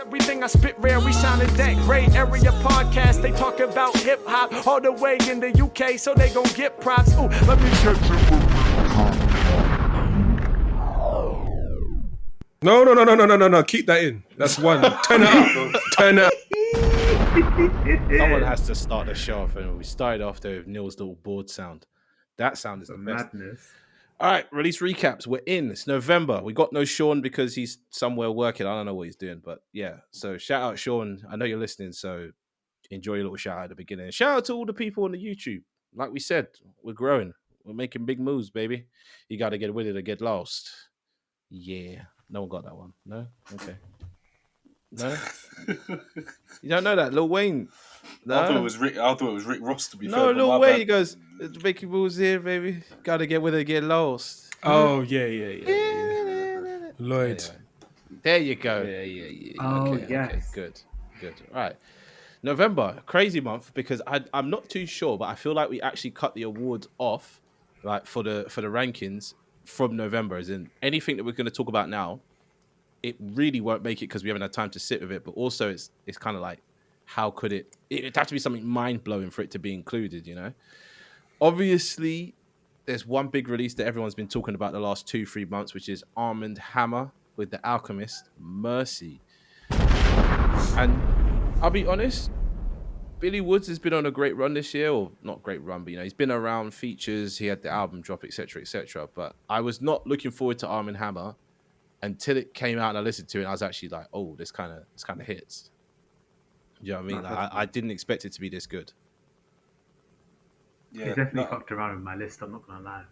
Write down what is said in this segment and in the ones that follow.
Everything I spit rare, we sounded that great. Area podcast, they talk about hip hop all the way in the UK, so they gon' get props. Ooh, let me check No. Keep that in. That's one. Turn it up. Turn it up. Someone has to start the show off, and we started off there with Neil's little board sound. That sound is the best. Madness. All right, release recaps. We're in. It's November. We got no Sean because he's somewhere working. I don't know what he's doing, but yeah. So shout out Sean. I know you're listening, so enjoy your little shout out at the beginning. Shout out to all the people on the YouTube. Like we said, we're growing. We're making big moves, baby. You got to get with it or get lost. Yeah. No one got that one. No? Okay. No? You don't know that? Lil Wayne. No? I thought it was Rick Ross, to be fair. No, Lil Wayne, he goes, making moves here, baby. Got to get with it or get lost. Oh, yeah. Lloyd. Anyway, there you go. Yeah. Oh, Okay, yes. good. All right. November, crazy month because I'm not too sure, but I feel like we actually cut the awards off, like for the rankings from November. As in anything that we're going to talk about now, it really won't make it because we haven't had time to sit with it. But also, it's kind of like, how could it? It'd have to be something mind blowing for it to be included, you know. Obviously, there's one big release that everyone's been talking about the last 2-3 months, which is Armand Hammer with The Alchemist, Mercy. And I'll be honest, Billy Woods has been on a great run this year, or not great run, but you know, he's been around features, he had the album drop, etc. But I was not looking forward to Armand Hammer until it came out and I listened to it and I was actually like, oh, this kind of hits. You know what I mean? Like, I didn't expect it to be this good. Yeah, He definitely fucked around with my list, I'm not going to lie.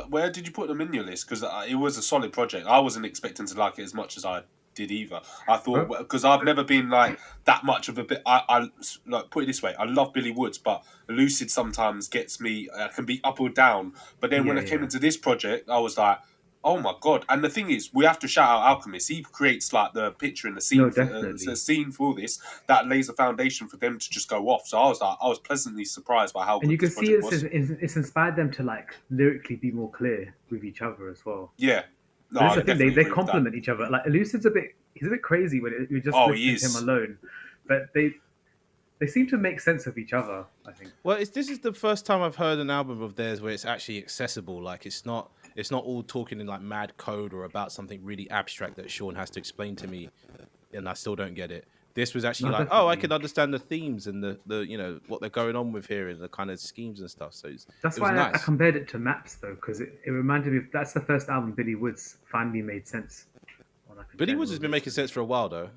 Where did you put them in your list? Because it was a solid project. I wasn't expecting to like it as much as I did either. I thought, because I've never been like that much of a bit. I like, put it this way: I love Billy Woods, but Lucid sometimes gets me. Can be up or down. But then when I came into this project, I was like, oh my god! And the thing is, we have to shout out Alchemist. He creates like the picture and the scene. No, definitely. The scene for this that lays the foundation for them to just go off. So I was pleasantly surprised by how. And you good can this see project was. it's inspired them to like lyrically be more clear with each other as well. Yeah. No, That's I the thing, definitely they agree with complement each other. Like Lucid's he's a bit crazy when you just he listen to is. him alone, but they seem to make sense of each other, I think. Well, this is the first time I've heard an album of theirs where it's actually accessible. Like it's not all talking in like mad code or about something really abstract that Sean has to explain to me, and I still don't get it. This was actually like, definitely. oh, I can understand the themes and the you know what they're going on with here and the kind of schemes and stuff. So That's it was why nice. I compared it to Maps though, because it reminded me of that's the first album Billy Woods finally made sense. on, like, a Billy general Woods has been making basis. sense for a while though.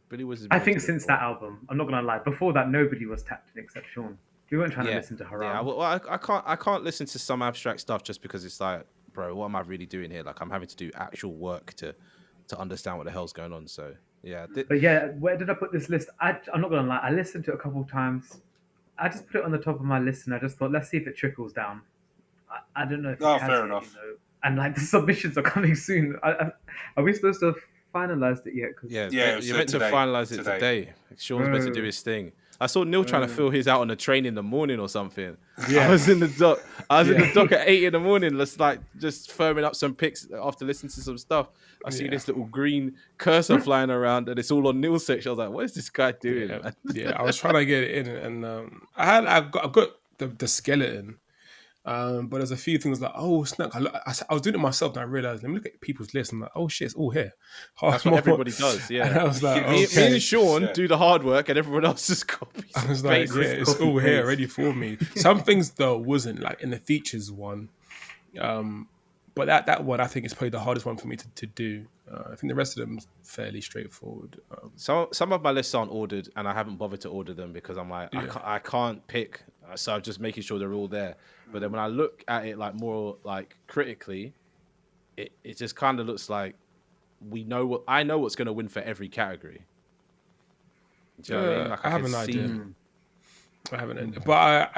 Billy Woods has I been think making sense since for a that while. album, I'm not gonna lie. Before that, nobody was tapped in except Sean. We weren't trying to listen to Haram. Yeah, well, I can't listen to some abstract stuff just because it's like, bro, what am I really doing here? Like I'm having to do actual work to understand what the hell's going on. So yeah, But yeah, where did I put this list? I'm not gonna lie. I listened to it a couple of times. I just put it on the top of my list, and I just thought, let's see if it trickles down. I don't know if it has fair yet, enough. You know? And like the submissions are coming soon. Are we supposed to have finalized it yet? 'Cause Yeah, you're meant to finalize it today. Sean's meant to do his thing. I saw Neil trying to fill his out on the train in the morning or something. Yeah. I was in the dock. In the dock at 8 in the morning. Just firming up some pics after listening to some stuff. I see this little green cursor flying around, and it's all on Neil's section. I was like, "What is this guy doing?" man? Yeah, I was trying to get it in, and I've got the skeleton, but there's a few things like, oh snap! I was doing it myself, and I realized, let me look at people's list. I'm like, oh shit, it's all here. That's what everybody does. Yeah, And I was like, me okay. and Sean do the hard work, and everyone else just copies. I was like, yeah, it's all here ready for me. Some things though wasn't like in the features one, but that one I think is probably the hardest one for me to do. I think the rest of them is fairly straightforward. Some of my lists aren't ordered, and I haven't bothered to order them because I'm like, I can't pick. So I'm just making sure they're all there. But then when I look at it like more like critically, it just kind of looks like I know what's going to win for every category. Do you know what I mean? Like I have an idea. I haven't, but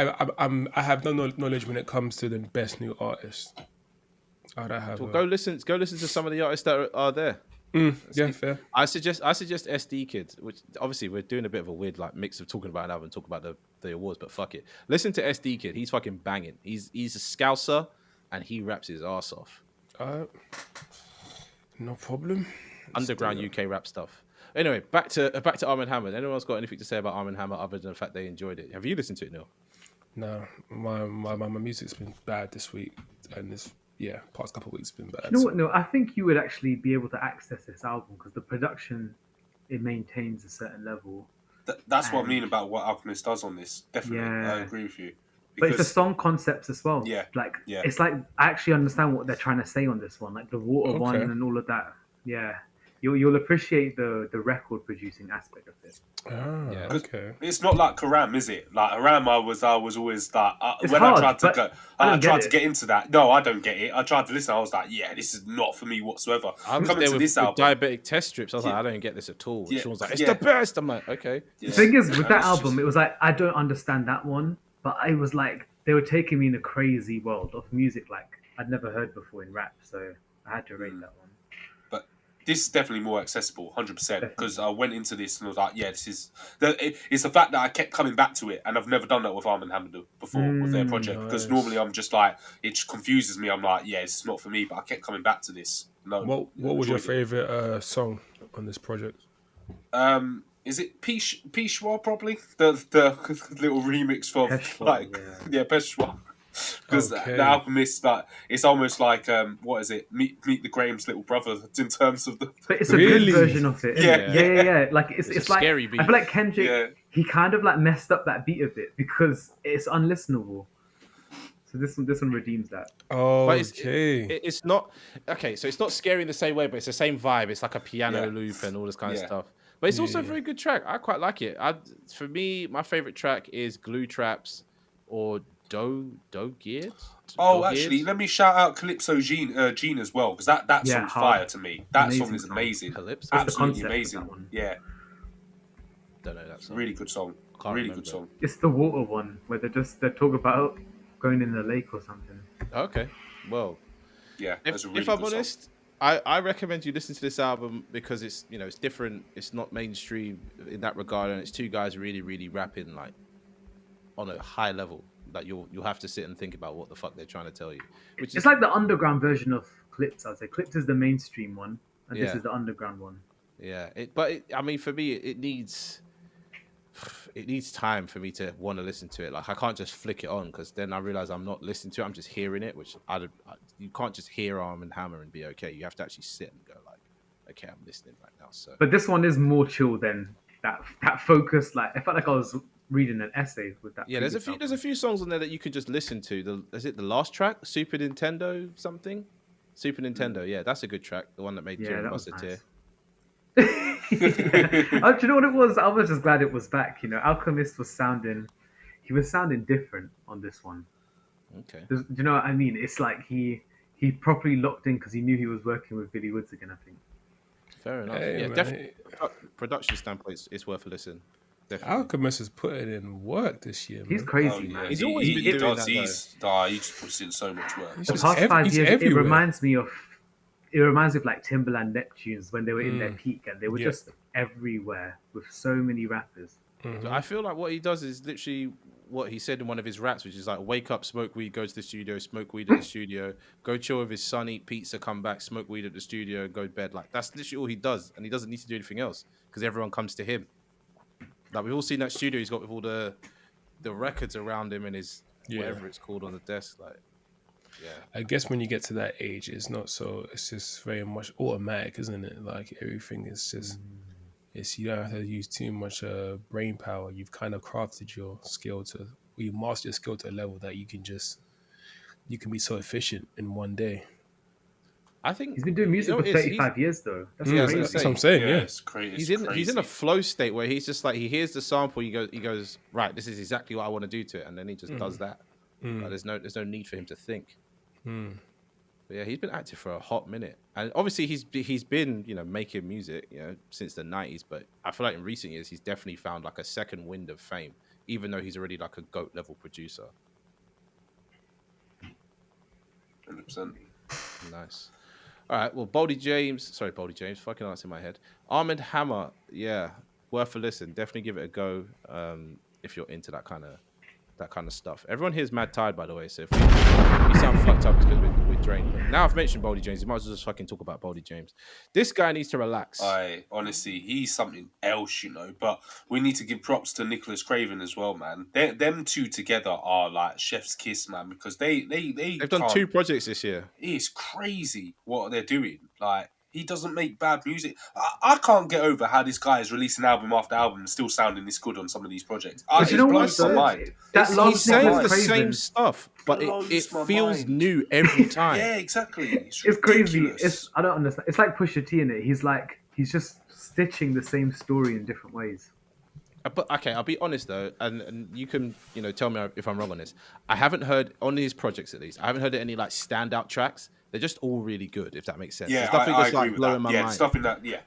I have no knowledge when it comes to the best new artist. I don't have. Well, go listen to some of the artists that are there. Yeah, fair. I suggest SD Kid, which obviously we're doing a bit of a weird like mix of talking about an album and talking about the awards, but fuck it. Listen to SD Kid. He's fucking banging. He's a Scouser and he raps his ass off. No problem. underground UK rap stuff. Anyway, back to Armand Hammer. Anyone else got anything to say about Armand Hammer other than the fact they enjoyed it? Have you listened to it, Neil? No, my music's been bad this week, and past couple of weeks been bad. You know what? No, I think you would actually be able to access this album because the production, it maintains a certain level. That's what I mean about what Alchemist does on this. Definitely, Yeah. I agree with you. But it's the song concepts as well. Yeah, Like, yeah. it's like, I actually understand what they're trying to say on this one. Like the water one and all of that. Yeah. You'll appreciate the record producing aspect of it. Ah, okay. It's not like Karam, is it? Like Karam, I was always like It's when hard, I tried to but go, I I don't tried get to it. get into that. No, I don't get it. I tried to listen. I was like, yeah, this is not for me whatsoever. I was Coming there to with this album, diabetic test strips. I was Yeah. like, I don't get this at all. Yeah. Sean's like, it's Yeah. the best. I'm like, okay. yeah. The thing is, with And that it's album, just- it was like, I don't understand that one, but I was like, they were taking me in a crazy world of music like I'd never heard before in rap, so I had to rate that one. But this is definitely more accessible, 100%. Because I went into this and was like, yeah, this is. It's the fact that I kept coming back to it, and I've never done that with Armand Hammer before with their project. Because Nice. normally I'm just like, it just confuses me. I'm like, yeah, it's not for me. But I kept coming back to this. No, What was your enjoyed it. favorite song on this project? Is it Peshwa probably the little remix from Peshwa, yeah. Peshwa. Because Okay. the Alchemist, like, it's almost like what is it? Meet the Graham's little brother in terms of the. But it's a Really? good version of it. Isn't Yeah. it? Yeah. Like it's It's a like scary beat. I feel like Kendrick. Yeah. He kind of like messed up that beat a bit because it's unlistenable. So this one redeems that. But Okay. it's not okay. So it's not scary in the same way, but it's the same vibe. It's like a piano Yeah. loop and all this kind of Yeah. stuff. But it's also a Yeah. very good track. I quite like it. For me, my favorite track is Glue Traps or Do Geared. Oh, actually, let me shout out Calypso Gene as well, because that Yeah, song's hard. fire to me. That Amazing song is song. amazing. Calypso? the Absolutely concept of amazing. that one. Yeah, Don't know that song. really good song. Can't Really remember. good song. It's the water one where they talk about going in the lake or something. Okay, well, Yeah, that's a really if good I'm honest, I recommend you listen to this album because it's it's different. It's not mainstream in that regard, and it's two guys really really rapping like on a high level. Like you'll have to sit and think about what the fuck they're trying to tell you. Which is It's like the underground version of Clips. I'd say Clips is the mainstream one, and this Yeah. is the underground one. yeah. I mean, for me, it needs time for me to want to listen to it. Like I can't just flick it on because then I realize I'm not listening to it. I'm just hearing it, which you can't just hear Armand Hammer and be okay. You have to actually sit and go like, okay, I'm listening right now. So But this one is more chill than that focus. Like I felt like I was reading an essay with that. yeah, there's a previous few songs on there that you could just listen to. Is it the last track, Super Nintendo something? Super Nintendo, yeah, that's a good track. The one that made Yeah, Jerry that was bust a tear. album. Oh, do you know what it was? I was just glad it was back. Alchemist was sounding different on this one. Okay. Do you know what I mean? It's like he properly locked in because he knew he was working with Billy Woods again, I think. Fair enough. Hey, yeah, man. definitely. Production standpoint, it's worth a listen. Definitely. Alchemist is putting in work this year, man. He's crazy, man. He's always been doing does. that, He just puts in so much work. He's The just past 5 he's years, everywhere. it reminds me of like Timberland Neptunes when they were in their peak and they were Yeah. just everywhere with so many rappers. So I feel like what he does is literally what he said in one of his raps, which is like, wake up, smoke weed, go to the studio, smoke weed at the studio, go chill with his son, eat pizza, come back, smoke weed at the studio, go to bed. Like that's literally all he does, and he doesn't need to do anything else because everyone comes to him. Like we've all seen that studio he's got with all the records around him and his whatever it's called on the desk. Like, yeah, I guess when you get to that age, it's not so. It's just very much automatic, isn't it? Like everything is just. You don't have to use too much brain power. You've kind of crafted your skill you master your skill to a level that you can be so efficient in one day. I think He's been doing music you know for what it is? 35 years though. That's Yeah, crazy. that's That's what I'm saying. Yeah, it's crazy. He's in a flow state where he's just like he hears the sample, he goes right. This is exactly what I want to do to it, and then he just does that. Like, there's no need for him to think. But yeah, he's been active for a hot minute, and obviously he's been making music since the 90s. But I feel like in recent years he's definitely found like a second wind of fame, even though he's already like a GOAT level producer. 100%. Nice. All right. Well, Boldy James. Fucking that's in my head. Armand Hammer. Yeah, worth a listen. Definitely give it a go if you're into that kind of stuff. Everyone here is mad tired, by the way. So if we sound fucked up, it's because we're bit drained. But now I've mentioned Boldy James, you might as well just fucking talk about Boldy James. This guy needs to relax. Honestly, he's something else, you know. But we need to give props to Nicholas Craven as well, man. Them two together are like chef's kiss, man, because they've done 2 projects this year. It's crazy what they're doing. Like, he doesn't make bad music. I can't get over how this guy is releasing album after album and still sounding this good on some of these projects. But you know what, blows my though? mind. He's saying the Craven, same stuff, but it Blows my feels mind. new every time. Yeah, exactly. It's crazy. ridiculous. I don't understand. It's like Pusha T in it. He's just stitching the same story in different ways. But okay, I'll be honest though, and you can tell me if I'm wrong on this. I haven't heard on these projects at least. I haven't heard any like standout tracks. They're just all really good, if that makes sense. Yeah, There's nothing I that's agree like with blowing that. my Yeah, mind. stuff in that. Yeah,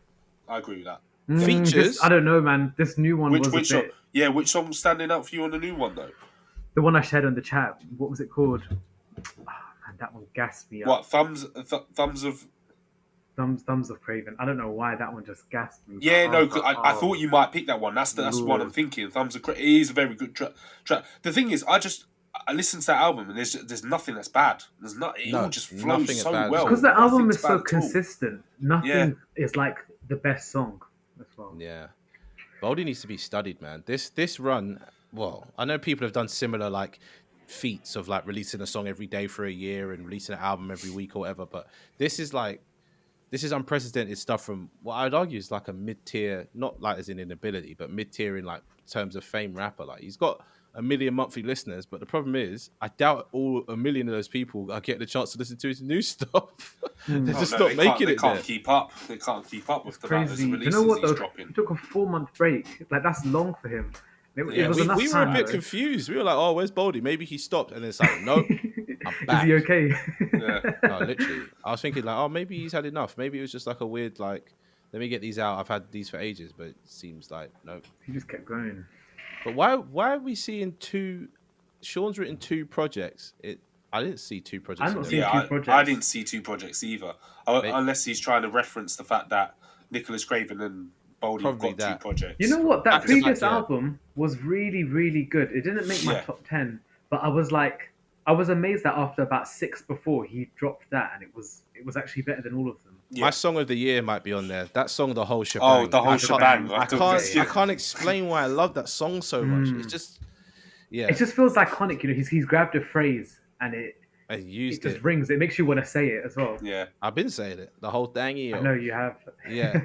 I agree with that. Features. I don't know, man. This new one was Which a song? bit. Yeah, which song's standing out for you on the new one though? The one I shared on the chat. What was it called? Oh, man, that one gassed me up. What thumbs of? Thumbs of Craven. I don't know why that one just gassed me. Yeah, but no, was like, I thought you might pick that one. That's the one I'm thinking. Thumbs of Craven. It is a very good track. The thing is, I listened to that album and there's nothing that's bad. There's not. It all just flows so well. because the album Nothing's is so bad at all. consistent. Nothing is like the best song as well. Yeah, Boldy needs to be studied, man. This run. Well, I know people have done similar like feats of like releasing a song every day for a year and releasing an album every week or whatever, but this is unprecedented stuff from what I'd argue is like a mid-tier, not like as in ability, but mid-tier in like terms of fame rapper. Like he's got 1 million monthly listeners, but the problem is I doubt all 1 million of those people are getting a chance to listen to his new stuff. They're just not making it. They can't keep up. They can't keep up with the Crazy. Do you releases know what he's though? dropping. He took a 4-month break. Like that's long for him. It was enough we were time, a bit though. confused. We were like, "Oh, where's Boldy? Maybe he stopped." And it's like, "Nope, I'm back." Is he okay? Yeah. No, literally. I was thinking like, "Oh, maybe he's had enough. Maybe it was just like a weird like, let me get these out. I've had these for ages, but it seems like nope." He just kept going. But why are we seeing 2? Sean's written 2 projects. I didn't see 2 projects. I'm not in seeing there. two I projects. didn't see 2 projects either, unless he's trying to reference the fact that Nicholas Craven and Boldy have Probably got that. 2 projects. You know what? That That's previous like, yeah. album was really, really good. It didn't make my Yeah. top 10, but I was amazed that after about 6 before he dropped that, and it was actually better than all of them. Yeah. My song of the year might be on there. That song, the whole shebang. Oh, the whole shebang. I can't explain why I love that song so much. It's just, yeah. It just feels iconic, you know. He's grabbed a phrase and it used just it. rings. It makes you want to say it as well. Yeah. I've been saying it the whole dang year. I know you have. Yeah.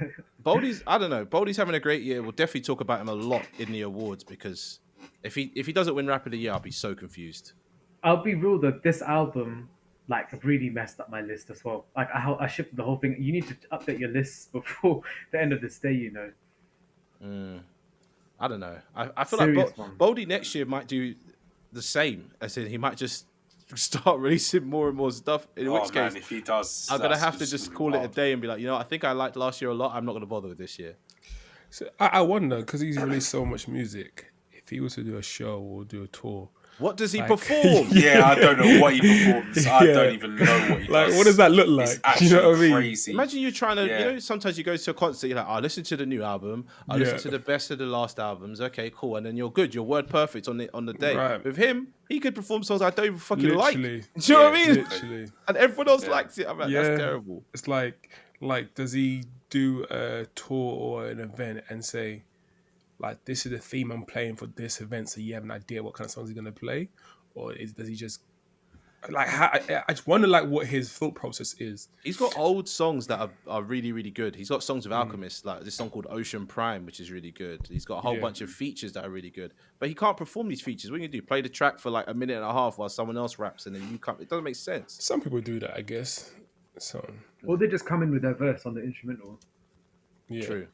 I don't know. Boldy's having a great year. We'll definitely talk about him a lot in the awards because if he doesn't win Rap of the Year, I'll be so confused. I'll be real though. This album, like, really messed up my list as well. Like, I shifted the whole thing. You need to update your lists before the end of this day, you know. I don't know. I feel Serious like one. Boldy next year might do the same. As in, he might just start releasing more and more stuff. In which case, man, if he does, I'm gonna that's have to just gonna be call it a wild. day and be like, I think I liked last year a lot. I'm not gonna bother with this year. So I wonder, because he's released so much music, if he was to do a show or do a tour, What does he Like- perform? Yeah, I don't know what he performs. I Yeah. don't even know what he like, does. what does that look It's like? Do you know what I mean? crazy. Imagine you trying to, Yeah. sometimes you go to a concert, you're like, I listen to the new album, I listen Yeah. to the best of the last albums. Okay, cool, and then you're good, you're word perfect on the day. Right. With him, he could perform songs I don't even fucking like. Do Literally. you know what I Yeah, mean? Literally. And everyone else Yeah. likes it. I'm like, Yeah. that's terrible. It's like, does he do a tour or an event and say, like, this is the theme I'm playing for this event, so you have an idea what kind of songs he's gonna play, or does he just like? I just wonder like what his thought process is. He's got old songs that are really, really good. He's got songs with Alchemist, like this song called Ocean Prime, which is really good. He's got a whole Yeah. bunch of features that are really good. But he can't perform these features. What are you gonna do? Play the track for like a minute and a half while someone else raps and then you can't. It doesn't make sense. Some people do that, I guess. So Or they just come in with their verse on the instrumental. yeah. True.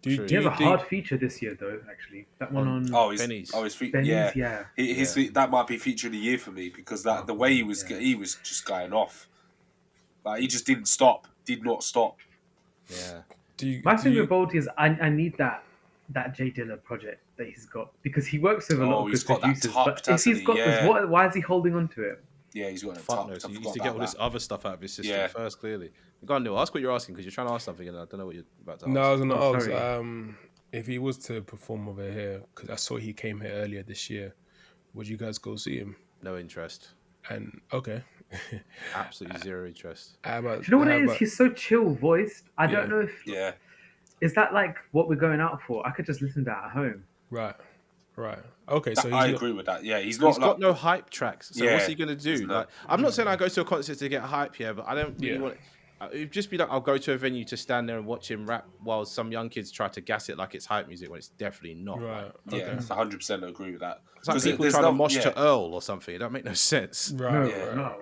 Do, True. do He has you a think? hard feature this year, though. Actually, that one on Benny's. his Benny's, yeah. yeah. His that might be feature of the year for me because the way he was just going off, like he just did not stop. Yeah. My Do thing you, with Boldy is I need that Jay Dilla project that he's got because he works with a lot of he's good got that producers. tucked, But if he's hasn't got he? this, Yeah. why is he holding on to it? Yeah, he's got it Fuck tucked. knows. I He needs forgot to get all about this that. other stuff out of his system Yeah. first, clearly. Go on, Neil. Ask what you're asking because you're trying to ask something and I don't know what you're about to ask. No, I was gonna Oh, ask. sorry. If he was to perform over here, because I saw he came here earlier this year, would you guys go see him? No interest. And okay, Absolutely zero interest. How about, Do you know what how it is? about, He's so chill voiced. I Yeah. don't know if Yeah. is that like what we're going out for. I could just listen to that at home. right, right. Okay, so he's I not. agree with that. Yeah, he's He's not like got no hype tracks. So what's yeah. he gonna There's do? no Like, I'm not saying I go to a concert to get hype here, but I don't really Yeah. want. It'd just be like I'll go to a venue to stand there and watch him rap while some young kids try to gas it like it's hype music when it's definitely not. Right. Like, yeah, Okay. 100% agree with that. it's like people there's trying to no mosh yeah. to Earl or something. It don't make no sense. No, Right. Yeah. Right. no.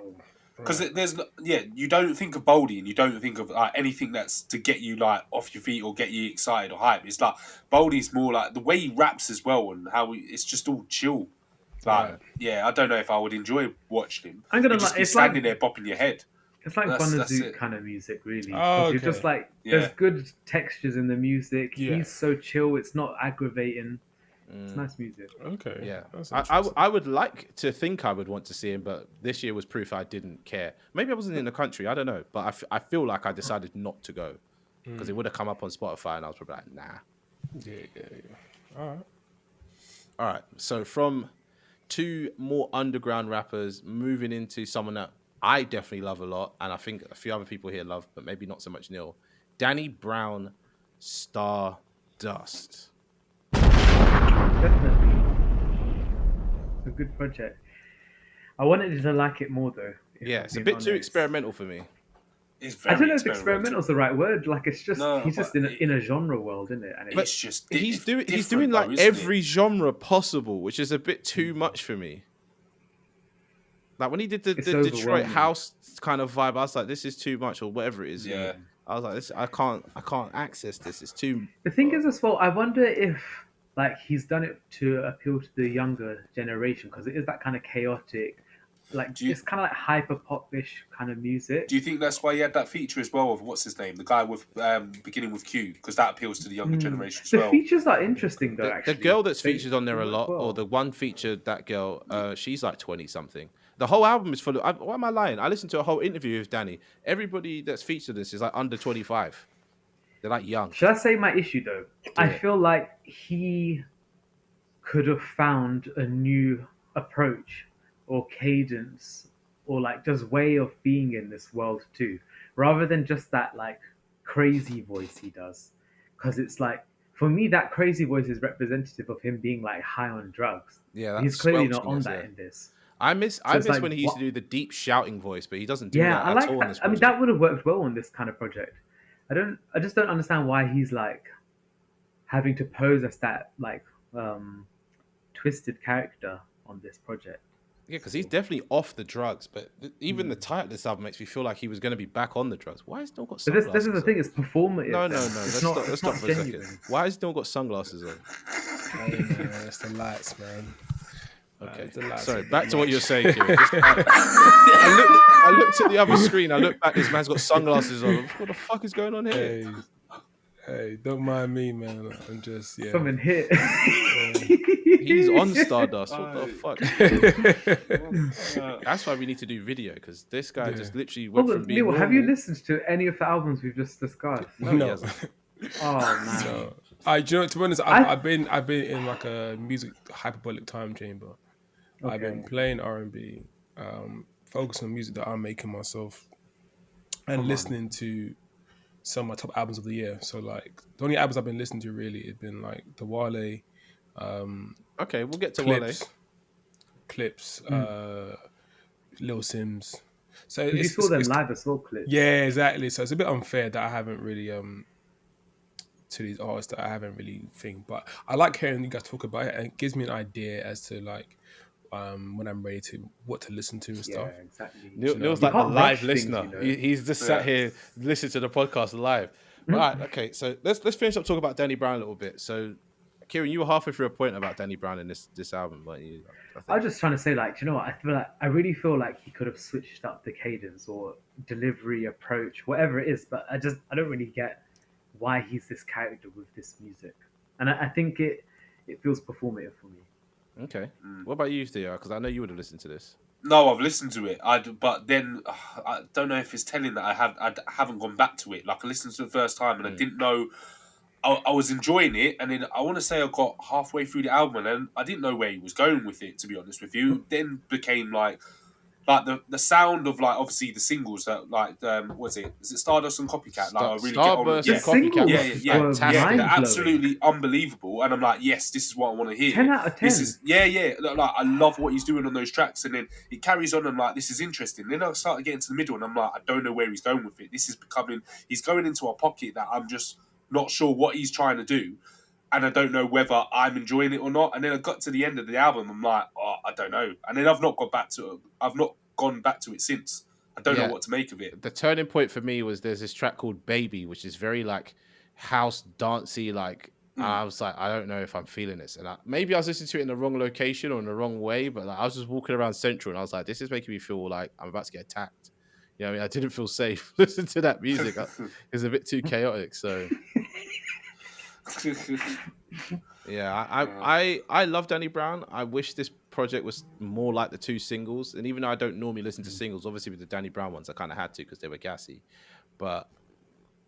Because Right. there's you don't think of Boldy and you don't think of anything that's to get you like off your feet or get you excited or hype. It's like Boldy's more like the way he raps as well and how it's just all chill. Like Right. yeah, I don't know if I would enjoy watching him. I'm gonna You'd just like be it's standing like there bopping your head. it's like That's Bonazoot it. kind of music, really. Oh, Because you're just okay. like Yeah. there's good textures in the music. Yeah. He's so chill. It's not aggravating. It's nice music. Okay. Yeah, That's I interesting. would like to think I would want to see him, but this year was proof I didn't care. Maybe I wasn't in the country. I don't know, but I feel like I decided not to go because it would have come up on Spotify, and I was probably like, nah. Yeah. All right. All right, so from two more underground rappers moving into someone that I definitely love a lot, and I think a few other people here love, but maybe not so much Neil. Danny Brown, Stardust. Definitely. It's a good project. I wanted to like it more though. if Yeah, I'm it's a being bit too honest. experimental for me. It's I very don't know if experimental is the right word. Like it's just No, he's just but in a genre world, isn't it? And It's it's just He's doing different, like though, isn't every it? genre possible, which is a bit too much for me. Like when he did the It's Detroit overwhelming. house kind of vibe, I was like, this is too much, or whatever it is. you know. Yeah. I was like, this, I can't access this. It's too. the thing is as well. I wonder if like he's done it to appeal to the younger generation because it is that kind of chaotic, like Do you- it's kind of like hyper pop-ish kind of music. Do you think that's why he had that feature as well of what's his name, the guy with beginning with Q, because that appeals to the younger generation as The well. features are interesting though. The Actually, girl that's They- featured on there they a work lot, well. or the one featured that girl, she's like 20 something. The whole album is full of. Why am I lying? I listened to a whole interview with Danny. Everybody that's featured in this is like under 25. They're like young. Should I say my issue though? I it. feel like he could have found a new approach or cadence or like just way of being in this world too, rather than just that like crazy voice he does. Because it's like for me that crazy voice is representative of him being like high on drugs. Yeah, that He's clearly not on squelchiness, that yeah. in this. I miss it's like, when he used what- to do the deep shouting voice, but he doesn't do Yeah, that I at like all in that. this I mean, project. that would have worked well on this kind of project. I just don't understand why he's like having to pose as that like twisted character on this project. Yeah, because he's definitely off the drugs, but even the title of this album makes me feel like he was going to be back on the drugs. Why has he still got But sunglasses this is the on? thing; it's performative. No. then. Let's not. stop, It's let's not stop for a genuine. second. Why has he still got sunglasses on? Hey, man, it's the lights, man. Okay. The lights Sorry, are back to much. what you're saying, Kieran. I looked at the other screen. I looked back. This man's got sunglasses on. What the fuck is going on here? Hey, don't mind me, man. I'm just Something hit. He's on Stardust. What the fuck? That's why we need to do video, because this guy just literally went Hold from on, being Neil, have you normal- listened to any of the albums we've just discussed? No, he No. hasn't. Oh man, No. Do you know, to be honest, I've been in like a music hyperbolic time chamber. I've been Okay. playing R&B, focusing on music that I'm making myself, and listening to some of my top albums of the year. So like the only albums I've been listening to really have been like the Wale, Okay, we'll get to Wale. Clips, Lil Sims. So because you saw them live as well, clips. yeah, exactly. So it's a bit unfair that I haven't really to these artists that I haven't really think. But I like hearing you guys talk about it, and it gives me an idea as to like when I'm ready to what to listen to and Yeah, stuff. exactly. Neil's You like a can't live rush things, listener. you know. He's just sat here listening to the podcast live. Right, okay. So let's finish up talking about Danny Brown a little bit. So, Kieran, you were halfway through a point about Danny Brown in this album, weren't you? I was just trying to say, like, do you know what? I really feel like he could have switched up the cadence or delivery approach, whatever it is. But I don't really get why he's this character with this music, and I think it feels performative for me. Okay. What about you, Theo? Because I know you would have listened to this. No, I've listened to it. But then I don't know if it's telling that I haven't gone back to it. Like I listened to it the first time and I didn't know. I was enjoying it, and then I want to say I got halfway through the album and I didn't know where he was going with it. To be honest with you, then became like like the sound of like obviously the singles that like was it Stardust and Copycat like I really get on with. Starburst The and Copycat singles was were Yeah, fantastic. they're mind-blowing. absolutely unbelievable, and I'm like, yes, this is what I want to hear. 10 out of 10. This is like I love what he's doing on those tracks, and then it carries on, and like this is interesting. Then I started getting to the middle, and I'm like, I don't know where he's going with it. This is becoming he's going into a pocket that I'm just not sure what he's trying to do, and I don't know whether I'm enjoying it or not. And then I got to the end of the album, I'm like, oh, I don't know, and then I've not gone back to it since. I don't know what to make of it. The turning point for me was there's this track called Baby, which is very like house dancey, like I was like, I don't know if I'm feeling this. And maybe I was listening to it in the wrong location or in the wrong way, but like, I was just walking around Central and I was like, this is making me feel like I'm about to get attacked. You know what I mean? I didn't feel safe listening to that music. It's a bit too chaotic. So yeah, I love Danny Brown. I wish this project was more like the two singles. And even though I don't normally listen to singles, obviously with the Danny Brown ones, I kind of had to because they were gassy. But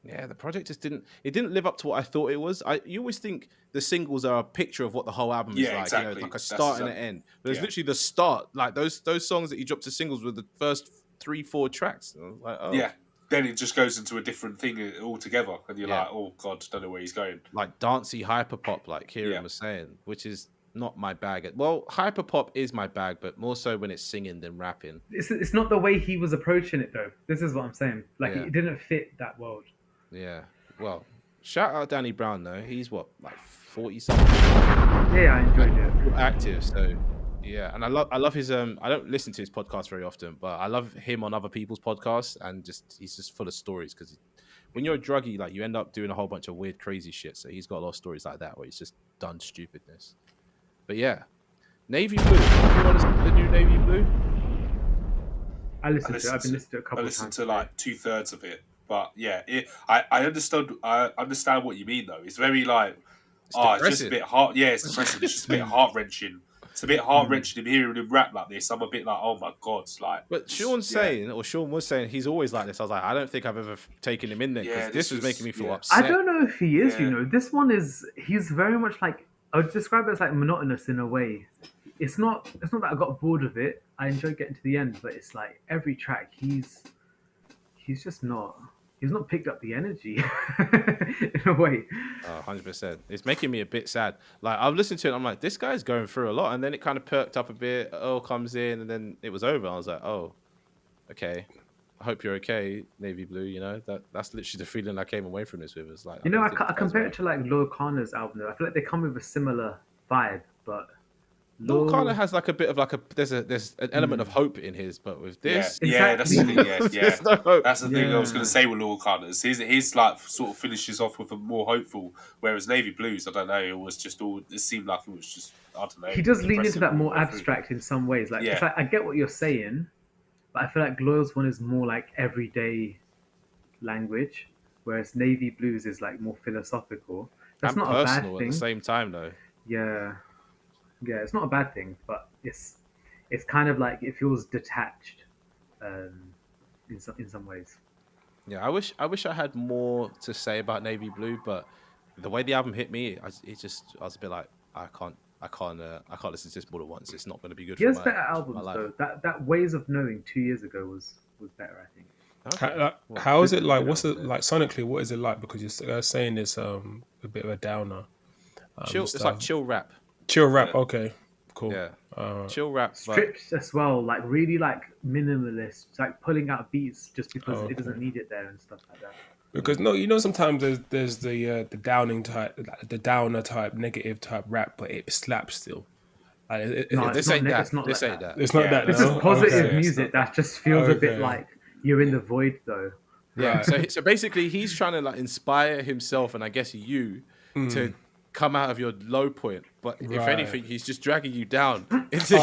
yeah, the project just didn't live up to what I thought it was. You always think the singles are a picture of what the whole album is like. Exactly. You know, like a start and an end. But it's literally the start. Like those songs that you dropped to singles were the first 3-4 tracks. And I was like, oh. Yeah. Then it just goes into a different thing altogether, and you're like, "Oh God, don't know where he's going." Like dancey hyperpop, like Kieran was saying, which is not my bag. Well, hyperpop is my bag, but more so when it's singing than rapping. It's not the way he was approaching it though. This is what I'm saying. Like it didn't fit that world. Yeah. Well, shout out Danny Brown though. He's what, like 40 something. Yeah, I enjoyed it. Active, so. Yeah, and I love his I don't listen to his podcast very often, but I love him on other people's podcasts, and he's just full of stories because when you're a druggie, like you end up doing a whole bunch of weird, crazy shit. So he's got a lot of stories like that where he's just done stupidness. But yeah, Navy Blue. You want to listen to the new Navy Blue? I listened to it. I've been listening to it a couple of times. I listened to like 2/3 of it, but yeah, I understand. I understand what you mean though. It's very like it's just a bit heart. Yeah, it's depressing. It's just a bit heart wrenching. It's a bit heart wrenching hearing him rap like this. I'm a bit like, oh my God, like. But Sean was saying he's always like this. I was like, I don't think I've ever taken him in there because this was making me feel upset. I don't know if he is. You know, this one he's very much like I would describe it as like monotonous in a way. It's not that I got bored of it. I enjoyed getting to the end, but it's like every track he's just not. He's not picked up the energy in a way. 100%. It's making me a bit sad. Like I've listened to it, I'm like, this guy's going through a lot, and then it kind of perked up a bit. Earl comes in, and then it was over. I was like, oh, okay. I hope you're okay, Navy Blue. You know that's literally the feeling I came away from this with. It's like I compare it to like Lil Kana's album. Though I feel like they come with a similar vibe, but. Lil Kana has like a bit of like there's an element of hope in his, but with this, that's the thing. Yeah. No hope. That's the thing I was going to say with Lil Kana's. His like sort of finishes off with a more hopeful, whereas Navy Blues, I don't know, it was just all. It seemed like it was just I don't know. He does lean into that more abstract in some ways. Like it's like I get what you're saying, but I feel like Loyal's one is more like everyday language, whereas Navy Blues is like more philosophical. That's not a bad thing. At the same time, though. Yeah, it's not a bad thing, but it's kind of like it feels detached in some ways. Yeah, I wish I had more to say about Navy Blue, but the way the album hit me, I was a bit like I can't listen to this more than once. It's not going to be good. He has better albums though. That Ways of Knowing 2 years ago was better, I think. Okay. How is it like? What's it like sonically? What is it like? Because you're saying it's a bit of a downer. It's like chill rap. Chill rap, okay, cool. Yeah, chill rap. Stripped as well, like really like minimalist, like pulling out beats just because it doesn't need it there and stuff like that. Because sometimes there's the downing type, the downer type, negative type rap, but it slaps still. This ain't that. It's not that. This is positive music that just feels a bit like you're in the void though. Yeah. So basically, he's trying to like inspire himself and I guess you to come out of your low point, but if anything, he's just dragging you down into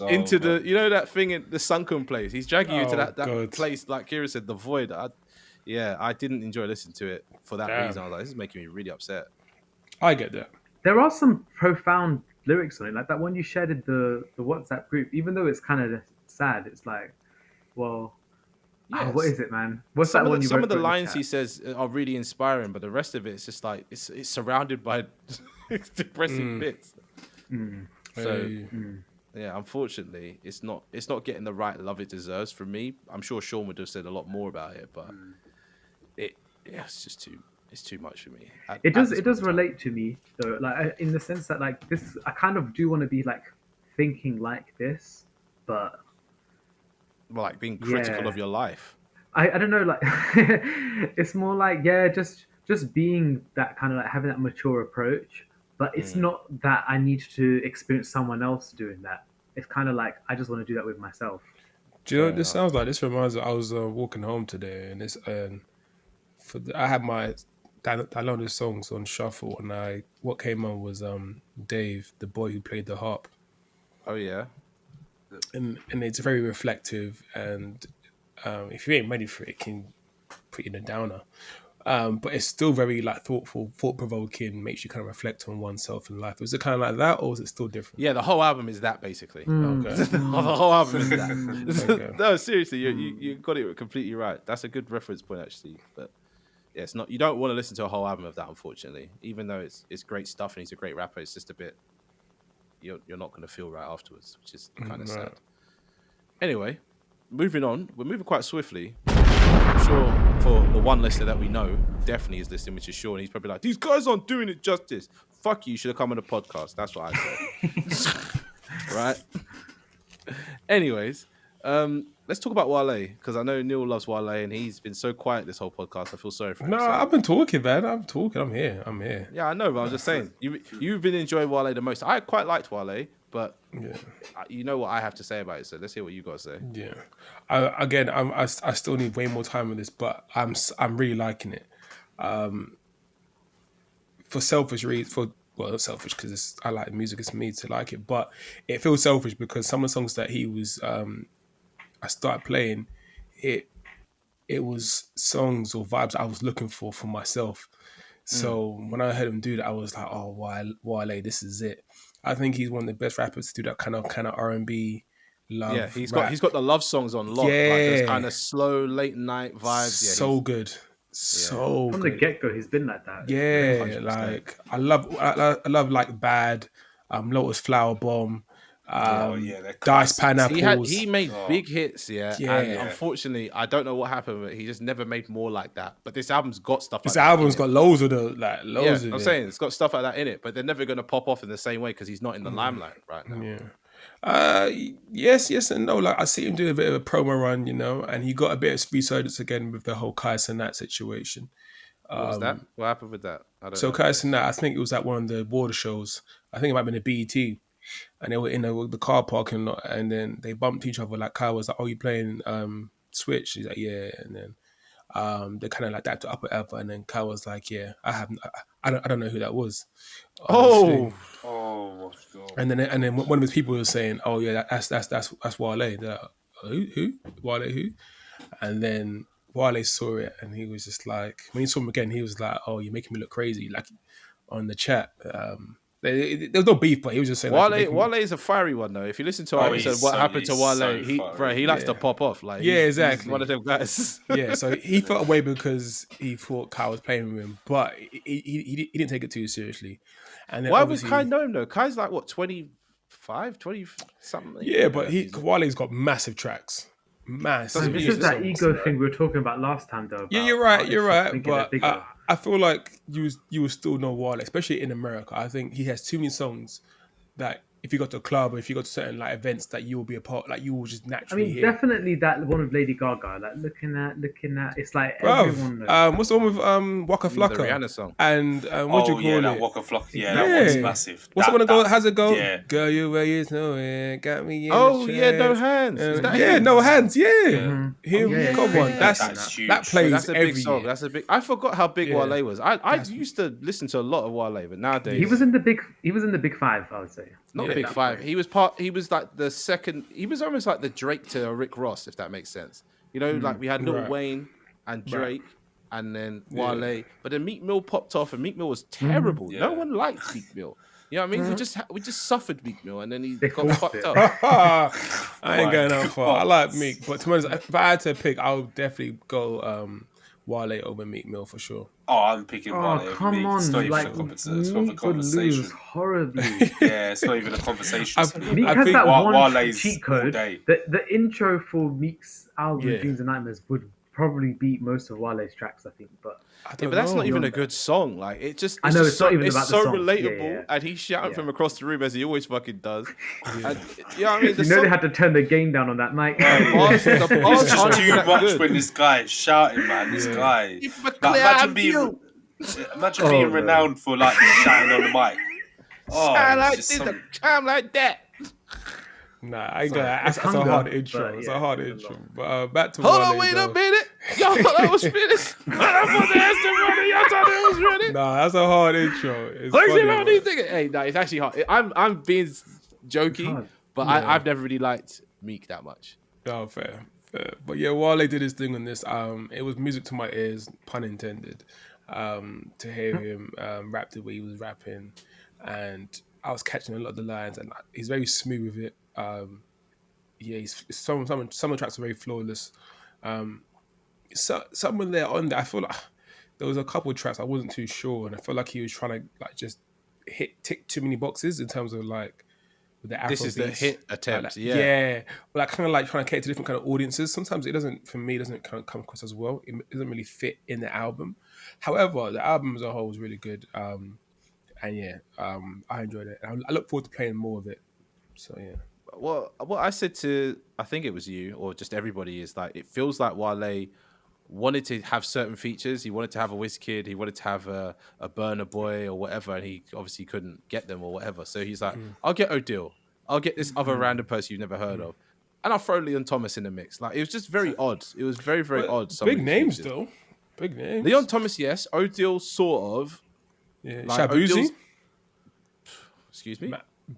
into the that thing in the sunken place. He's dragging you into that place, like Kira said, the void. I didn't enjoy listening to it for that reason. I was like, this is making me really upset. I get that. There are some profound lyrics on it, like that one you shared in the WhatsApp group. Even though it's kind of sad, it's like, well. Yes. What is it, man? What's that one you wrote? Some of the lines he says are really inspiring, but the rest of it, it's just like it's surrounded by depressing bits. So Yeah, unfortunately, it's not getting the right love it deserves from me. I'm sure Sean would have said a lot more about it, but it's just too much for me. It At does this it does moment in time. relate to me though, like in the sense that like this, I kind of do want to be like thinking like this, but Well, like being critical yeah, of your life. I don't know, like it's more like yeah, just being that kind of like having that mature approach, but it's not that I need to experience someone else doing that. It's kind of like I just want to do that with myself. Do you know Fair what this enough. sounds like? This reminds me. I was walking home today, and I had my downloaded songs on shuffle, and what came on was Dave, the boy who played the harp, Oh yeah. and it's very reflective, and if you ain't ready for it, it can put you in a downer. But it's still very like thoughtful, thought provoking, makes you kind of reflect on oneself in life. Was it kind of like that, or is it still different? Yeah, the whole album is that basically. Okay. The whole album is that. Okay. No, seriously, you got it completely right. That's a good reference point actually. But yeah, it's not. You don't want to listen to a whole album of that, unfortunately. Even though it's great stuff and he's a great rapper, it's just a bit. You're not going to feel right afterwards, which is kind of sad. Anyway, moving on. We're moving quite swiftly. I'm sure for the one listener that we know definitely is listening, which is Sean. He's probably like, these guys aren't doing it justice. Fuck you. You should have come on the podcast. That's what I said. Right? Anyways, let's talk about Wale, because I know Neil loves Wale and he's been so quiet this whole podcast. I feel sorry for him. No, So- I've been talking, man. I'm talking. I'm here. Yeah, I know, but I was just saying, you've been enjoying Wale the most. I quite liked Wale, but you know what I have to say about it, so let's hear what you got to say. Yeah. I still need way more time with this, but I'm really liking it. For selfish reasons, not selfish because I like music. It's me to like it, but it feels selfish because some of the songs that he was I started playing, it was songs or vibes I was looking for myself. So when I heard him do that, I was like, oh, Wale, this is it. I think he's one of the best rappers to do that kind of R&B love. Yeah, he's rap. got the love songs on lock, like those kind of slow late night vibes. Yeah, So good. So From good. the get go, he's been like that. Yeah, 100%. like I love like Bad, Lotus Flower Bomb, they're Dice classics. Pineapples. He made big hits, yeah. Yeah. And unfortunately, I don't know what happened, but he just never made more like that. But this album's got stuff. This like that album's in got it. loads of loads of I'm it. saying it's got stuff like that in it, but they're never going to pop off in the same way because he's not in the limelight right now. Yeah. Yes and no. Like I see him do a bit of a promo run, and he got a bit of resurgence again with the whole Kai Cenat situation. What was that? What happened with that? I don't So know. Kai Cenat, I think it was at one of the border shows. I think it might have been a BET. And they were in the car parking lot, and then they bumped each other. Like Kai was like, "Oh, you playing Switch?" He's like, "Yeah." And then they kind of like dapped it up whatever. And then Kai was like, "Yeah, I don't know who that was." Oh, Oh my god! And then one of his people was saying, "Oh yeah, that's Wale." They're like, who? Wale who? And then Wale saw it, and he was just like, when he saw him again, he was like, "Oh, you're making me look crazy." Like on the chat. There was no beef, but he was just saying Wale is a fiery one though. If you listen to our episode, what happened to Wale? He likes to pop off. Like exactly. he's one of them guys. Yeah, so he felt away because he thought Kai was playing with him, but he didn't take it too seriously. And then Why would Kai know him though? Kai's like what 25, 20 something. Yeah, but Wale's got massive tracks. Massive. This is that ego thing we were talking about last time, though. Yeah, you're right. But I feel like you will still know Wale, especially in America. I think he has too many songs that if you go to a club or if you go to certain like events that you will be a part, like you will just naturally hear. Definitely that one with Lady Gaga, like looking at. It's like everyone knows. What's the one with Waka Flocka? The Rihanna song. And what do you call it? That Waka Flocka. Yeah, that one's massive. What's the one that goes? How's it go? Yeah. Girl, you where you know it, got me. In Oh the yeah, No trance. Hands. Is that Yeah, him? No Hands. Yeah, Mhm. him. Yeah, Come yeah, on, yeah. That's huge. that plays That's a every big song. year. That's a big. I forgot how big Yeah. Wale was. I used to listen to a lot of Wale, but nowadays He was in the big five, I would say. not Yeah. Big Five. He was like the second. He was almost like the Drake to Rick Ross, if that makes sense. You know, like we had Lil Right. Wayne and Drake, and then Yeah. Wale. But then Meek Mill popped off, and Meek Mill was terrible. Yeah. No one liked Meek Mill. You know what I mean? We just suffered Meek Mill, and then he They got forced fucked it. up. I ain't going that far. I like Meek, but to be honest, if I had to pick, I would definitely go Wale over Meek Mill for sure. Oh, I'm picking Oh, Wale over come Meek. It's not on! even Like a conversation. It's not a Meek would lose conversation. horribly. Yeah, it's not even a conversation. I- to me. Meek I has think that one Wale's cheat all code. day. The intro for Meek's album Yeah. Dreams and Nightmares would probably beat most of Wale's tracks, I think. But I Yeah, don't but that's know. not even a Beyond good song. Like it just, I know, just it's not even it's about the so song. Yeah, relatable, yeah. and he's shouting Yeah. from across the room as he always fucking does. Yeah. And, you know what I mean? The you know song, they had to turn the gain down on that mic. bars- the bars It's just aren't too that much good. when this guy is shouting, man. This Yeah. guy. Keep a Like, clear imagine being, view. imagine Oh, being no. renowned for like shouting on the mic. Oh, Sound it's like just this, some- time like that. Nah, I ain't gonna. That's a hunger, hard intro. but It's yeah, a hard it's a intro. lot. But back to Hold Wale, on, wait though. a minute. Y'all thought I was finished. Man, I thought the answer ready. Y'all thought it was ready. Nah, that's a hard intro. It's What is funny, it on but- these niggas? Hey, no, it's actually hard. I'm being jokey, hard. but Yeah. I've never really liked Meek that much. Oh, fair. But yeah, Wale did his thing on this. It was music to my ears, pun intended. To hear him rap the way he was rapping, and I was catching a lot of the lines, and he's very smooth with it. Yeah, some of the tracks are very flawless. So someone there on there, I feel like there was a couple of tracks I wasn't too sure, and I felt like he was trying to like just tick too many boxes in terms of like with the Afro This is the beats. hit attempt. Like, Yeah. but like kind of like trying to cater to different kind of audiences. Sometimes it doesn't, for me, it doesn't kind of come across as well. It doesn't really fit in the album. However, the album as a whole was really good. And yeah, I enjoyed it. And I look forward to playing more of it. So yeah. Well, what I said to, I think it was you or just everybody, is like it feels like Wale wanted to have certain features. He wanted to have a Wizkid, he wanted to have a Burna Boy or whatever, and he obviously couldn't get them or whatever. So he's like, I'll get Odile, I'll get this other random person you've never heard of, and I'll throw Leon Thomas in the mix. Like it was just very odd. It was very, very But odd. Some of big these names features. though. Big names. Leon Thomas, yes. Odile, sort of. Yeah. Like, Shabuzi. Odile's- Excuse me.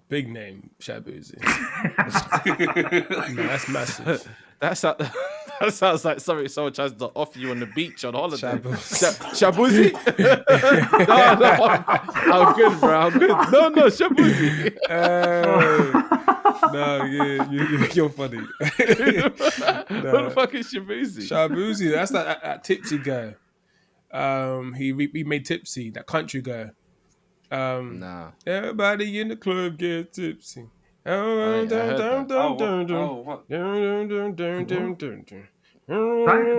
Big name, Shabuzi. No, that's massive. That sounds like something someone tries to offer you on the beach on holiday. Shabuzi. Shabuzi? no, I'm good, bro. I'm good. No, Shabuzi. No, yeah, you're funny. What the fuck is Shabuzi? Shabuzi, that's that tipsy guy. He made Tipsy, that country guy. Nah. Everybody in the club get tipsy. I heard that.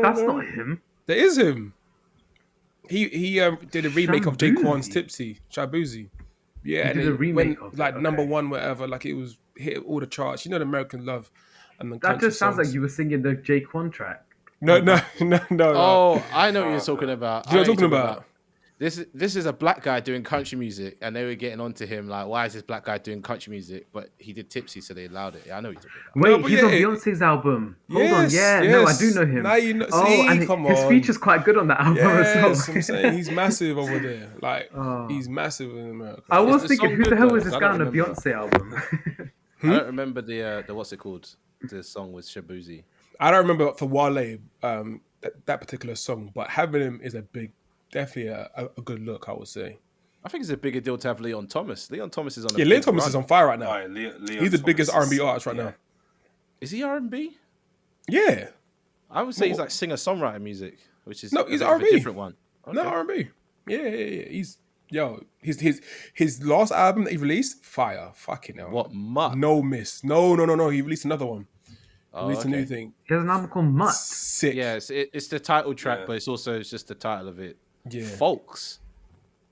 That's not him. That is him. He did a remake of Jaquan's Shabuzi. Tipsy, Shabuzi. Yeah, He and did a it remake went, of it, like number okay. one, whatever. Like it was hit all the charts. You know, the American Love and the That country just sounds songs. like you were singing the Jaquan track. No. Oh, I know what you're talking about. You know what I I'm talking about? This is a black guy doing country music, and they were getting onto him like, why is this black guy doing country music? But he did Tipsy, so they allowed it. Yeah, I know what you're talking about. Wait, but he's yeah, on it- Beyonce's album. Hold on, Yes, yeah, no, I yes. do know him. Now you know- Oh, see, and come his on. feature's quite good on that album as well. Yes, I'm saying he's massive over there. Like Oh. he's massive in America. I was the thinking, song who the good, hell though? was this I guy don't on the remember. Beyonce album? I don't remember the what's it called? The song with Shabuzi. I don't remember for Wale that particular song, but having him is definitely a good look, I would say. I think it's a bigger deal to have Leon Thomas. Leon Thomas is on. Yeah, Leon Thomas is on fire right now. Alright, Leon He's the biggest Thomas R&B is- artist right yeah. now. Is he R&B? Yeah, I would say he's like singer-songwriter music, which is No, a he's bit of a R&B. different one. no R&B. Yeah. His last album that he released, fire, fucking hell. What mutt? No miss. No. He released another one. Oh, Released a new okay. thing. He has an album called Mutt. Sick. Yeah, it's the title track, Yeah. but it's just the title of it. Yeah. Folks.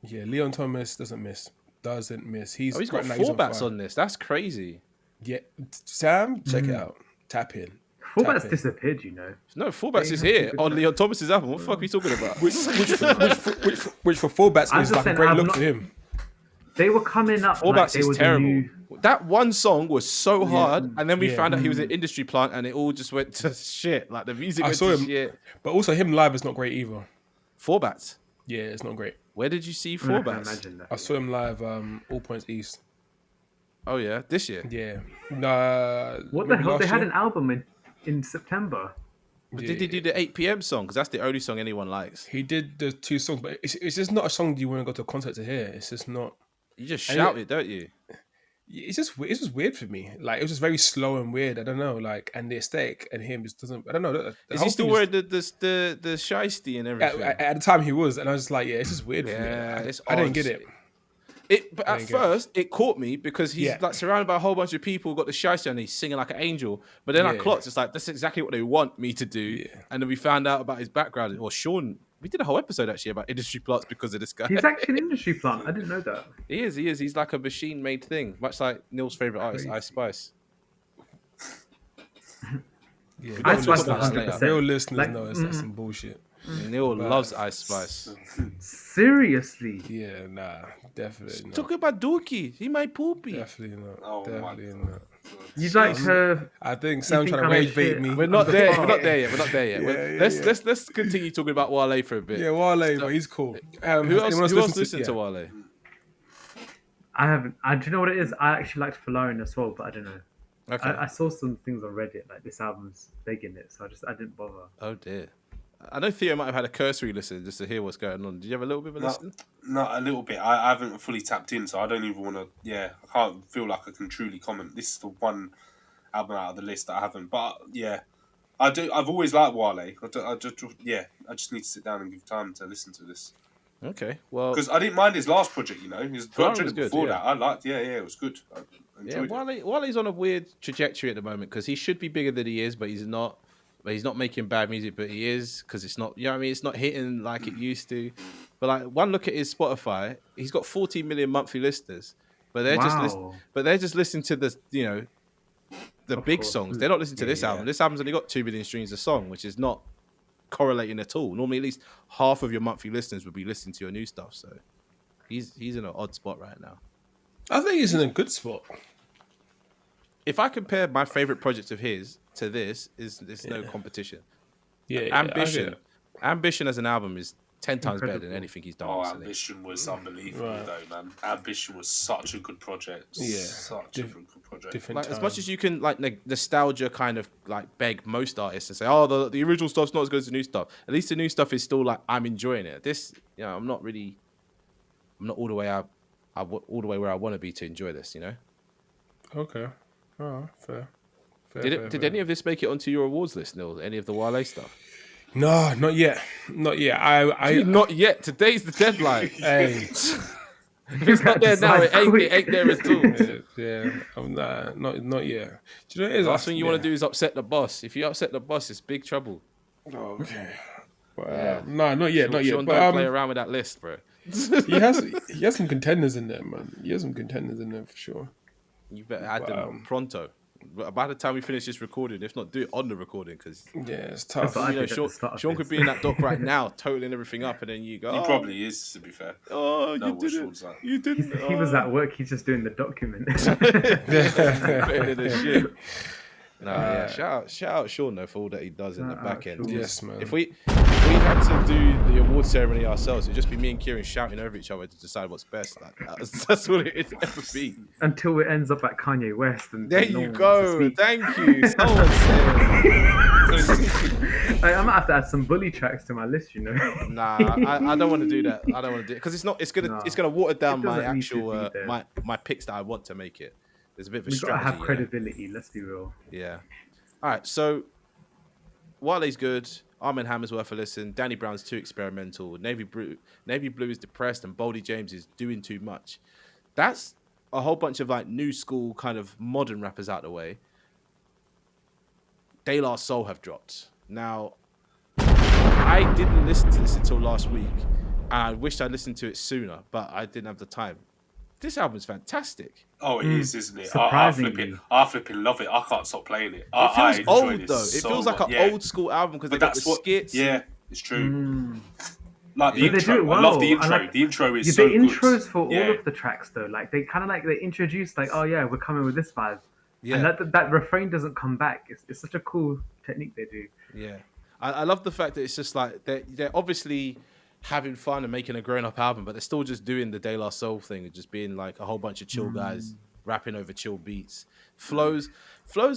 Yeah, Leon Thomas doesn't miss. Doesn't miss. He's Oh, he's got right now, four on bats fire. on this. That's crazy. Yeah, Sam, check it out. Tap in. Format's Tap in. disappeared, you know. No, four bats They is have here some good on tracks. Leon Thomas's album. What the fuck are you talking about? Which for full bats I'm is just like a saying, great I'm look not- for him. They were coming up Four like bats they is were the terrible. new... That one song was so hard, and then we Yeah. found out he was an industry plant, and it all just went to shit. Like the music I went saw to him, shit. but also him live is not great either. Four bats. Yeah, it's not great. Where did you see I four can bats? imagine that. I saw him live, All Points East. Oh yeah, this year. Yeah. Nah. What the maybe hell? last They had year? an album in September. But did he do the 8 p.m. song? Because that's the only song anyone likes. He did the two songs, but it's just not a song you want to go to a concert to hear. It's just not. You just And shout yeah- it, don't you? it's just weird for me. Like it was just very slow and weird. I don't know. Like and the aesthetic and him just doesn't. I don't know. The Is whole he still thing wearing the shiesty and everything? at the time he was, and I was just like, yeah, it's just weird for me. Yeah, it's I didn't odd. get it. But I at didn't get it. first, it caught me because he's Yeah. like surrounded by a whole bunch of people, got the shiesty and he's singing like an angel. But then I Yeah. clocked, it's like, that's exactly what they want me to do. Yeah. And then we found out about his background. Or Sean, we did a whole episode actually about industry plots because of this guy. He's actually an industry plant. I didn't know that. He is. He's like a machine-made thing, much like Neil's favorite artist, Crazy. Ice Spice. Yeah, I real spice listeners, 100%. real listeners Like, know that's some bullshit. Neil loves Ice Spice. Seriously. Yeah, nah, definitely not. Talk about Dookie. He might poopy. Definitely not. Oh my Definitely God. not. You like her? I think Sam think trying to I'm a rage bait shit? me. We're not there. Oh. We're not there yet. We're not there yet. Yeah, Let's continue talking about Wale for a bit. Yeah, Wale, but he's cool. Who else Anyone listened to yeah. Wale? I haven't. Do you know what it is? I actually liked Valerian as well, but I don't know. Okay. I saw some things on Reddit like this album's big in it, so I didn't bother. Oh dear. I know Theo might have had a cursory listen just to hear what's going on. Did you have a little bit of a listen? Not a little bit. I haven't fully tapped in, so I don't even want to. Yeah, I can't feel like I can truly comment. This is the one album out of the list that I haven't. But yeah, I do. I've always liked Wale. I just need to sit down and give time to listen to this Okay. Well, because I didn't mind his last project. You know, his Valerian project was good, before yeah. that I liked. Yeah, it was good. I yeah, enjoyed it. Wale's on a weird trajectory at the moment because he should be bigger than he is, but he's not. But he's not making bad music, but he is because it's not. You know what I mean? It's not hitting like it used to. But like one look at his Spotify, he's got 14 million monthly listeners, but they're Wow. just listening to the the Of big course. songs. They're not listening to this Yeah. album. This album's only got 2 million streams a song, which is not correlating at all. Normally, at least half of your monthly listeners would be listening to your new stuff. So he's in an odd spot right now. I think he's in a good spot. If I compare my favorite project of his to this, there's no competition. Yeah, Ambition as an album is 10 times better than Incredible. anything he's done Oh, recently. Ambition was unbelievable Right. though, man. Ambition was such a good project. Yeah. Such a good project. different. Like as time. much as you can like nostalgia kind of like beg most artists and say, oh, the original stuff's not as good as the new stuff. At least the new stuff is still like I'm enjoying it. This, I'm not all the way all the way where I want to be to enjoy this. Okay. Oh, fair. Did any of this make it onto your awards list, Neil? Any of the Wale stuff? No, not yet. Not yet. I Not yet. Today's the deadline. hey. It's not there now. It ain't there at all. Yeah, I'm not yet. Do you know what it is? Last thing you want to do is upset the boss. If you upset the boss, it's big trouble. Okay. But, Yeah. no, not yet, not yet. Sean, But don't play around with that list, bro. he has some contenders in there, man. He has some contenders in there for sure. You better add them pronto. But by the time we finish this recording, if not, do it on the recording because Yeah, it's tough. That's what I did at the Sean, start of Sean this. could be in that dock right now, totaling everything up, and then you go. He "Oh, probably is, to be fair. Oh, No, you what didn't. Sean's like. You didn't. He was at work. He's just doing the document. Better than shit. No, yeah. Shout out Sean though for all that he does in the Shout back out end. Sean. Yes, man. If we had to do the award ceremony ourselves, it'd just be me and Kieran shouting over each other to decide what's best. Like, that's all it'd ever be. Until it ends up at Kanye West. And There no you one wants to go. speak. Thank you. Someone said. I might have to add some bully tracks to my list. Nah, I don't want to do that. I don't want to do it because it's gonna water down It my doesn't need to actual be there. my picks that I want to make it. There's a bit of a We've got to strategy. have credibility. Let's be real. Yeah. All right. So Wale's good. Armand Hammer's worth a listen. Danny Brown's too experimental. Navy Blue is depressed, and Boldy James is doing too much. That's a whole bunch of like new school kind of modern rappers out the way. De La Soul have dropped. Now, I didn't listen to this until last week, and I wished I listened to it sooner, but I didn't have the time. This album's fantastic. Oh, it is, isn't it? Surprisingly. I flipping love it. I can't stop playing it. It feels enjoy old this though. It so feels like much. an old school album because they But got the that's what. skits. Yeah, it's true. Like the But they do intro. it well. I love the I intro. like- The intro is Yeah, so the intros good. for Yeah. all of the tracks though, like they kind of like they introduce like, oh yeah, we're coming with this vibe, Yeah. and that refrain doesn't come back. It's such a cool technique they do. Yeah, I love the fact that it's just like they're obviously having fun and making a grown-up album, but they're still just doing the De La Soul thing and just being like a whole bunch of chill guys rapping over chill beats. Flows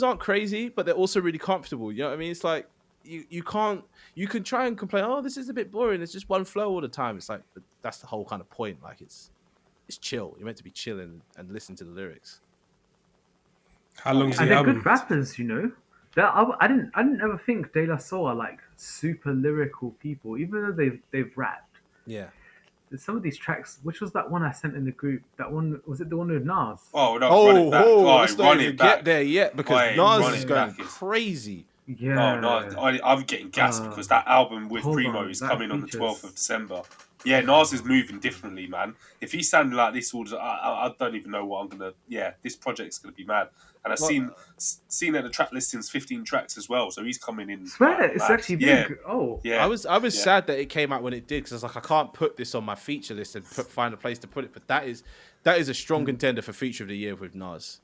aren't crazy, but they're also really comfortable. You know what I mean? It's like you can try and complain, oh, this is a bit boring. It's just one flow all the time. It's like but that's the whole kind of point. Like it's chill. You're meant to be chilling and listen to the lyrics. How long's And the they're good album? rappers, you know. I didn't ever think De La Soul are like super lyrical people, even though they've rapped. Yeah. Some of these tracks, which was that one I sent in the group? That one was it the one with Nas? Oh no, run it back. Let's not Run even it back. get there yet because Oi, Nas run is it going back is. crazy. Oh no, Yeah. I'm getting gassed because that album with Hold Primo on, is that coming on the features- 12th of December. Yeah, Nas is moving differently, man. If he's sounding like this, I don't even know what I'm gonna. Yeah, this project's gonna be mad. And I've seen that the track listing's 15 tracks as well, so he's coming in. Swear, like, it's mad. actually Yeah, big. Oh, yeah. I was sad that it came out when it did because I was like, I can't put this on my feature list and find a place to put it. But that is a strong contender for feature of the year with Nas.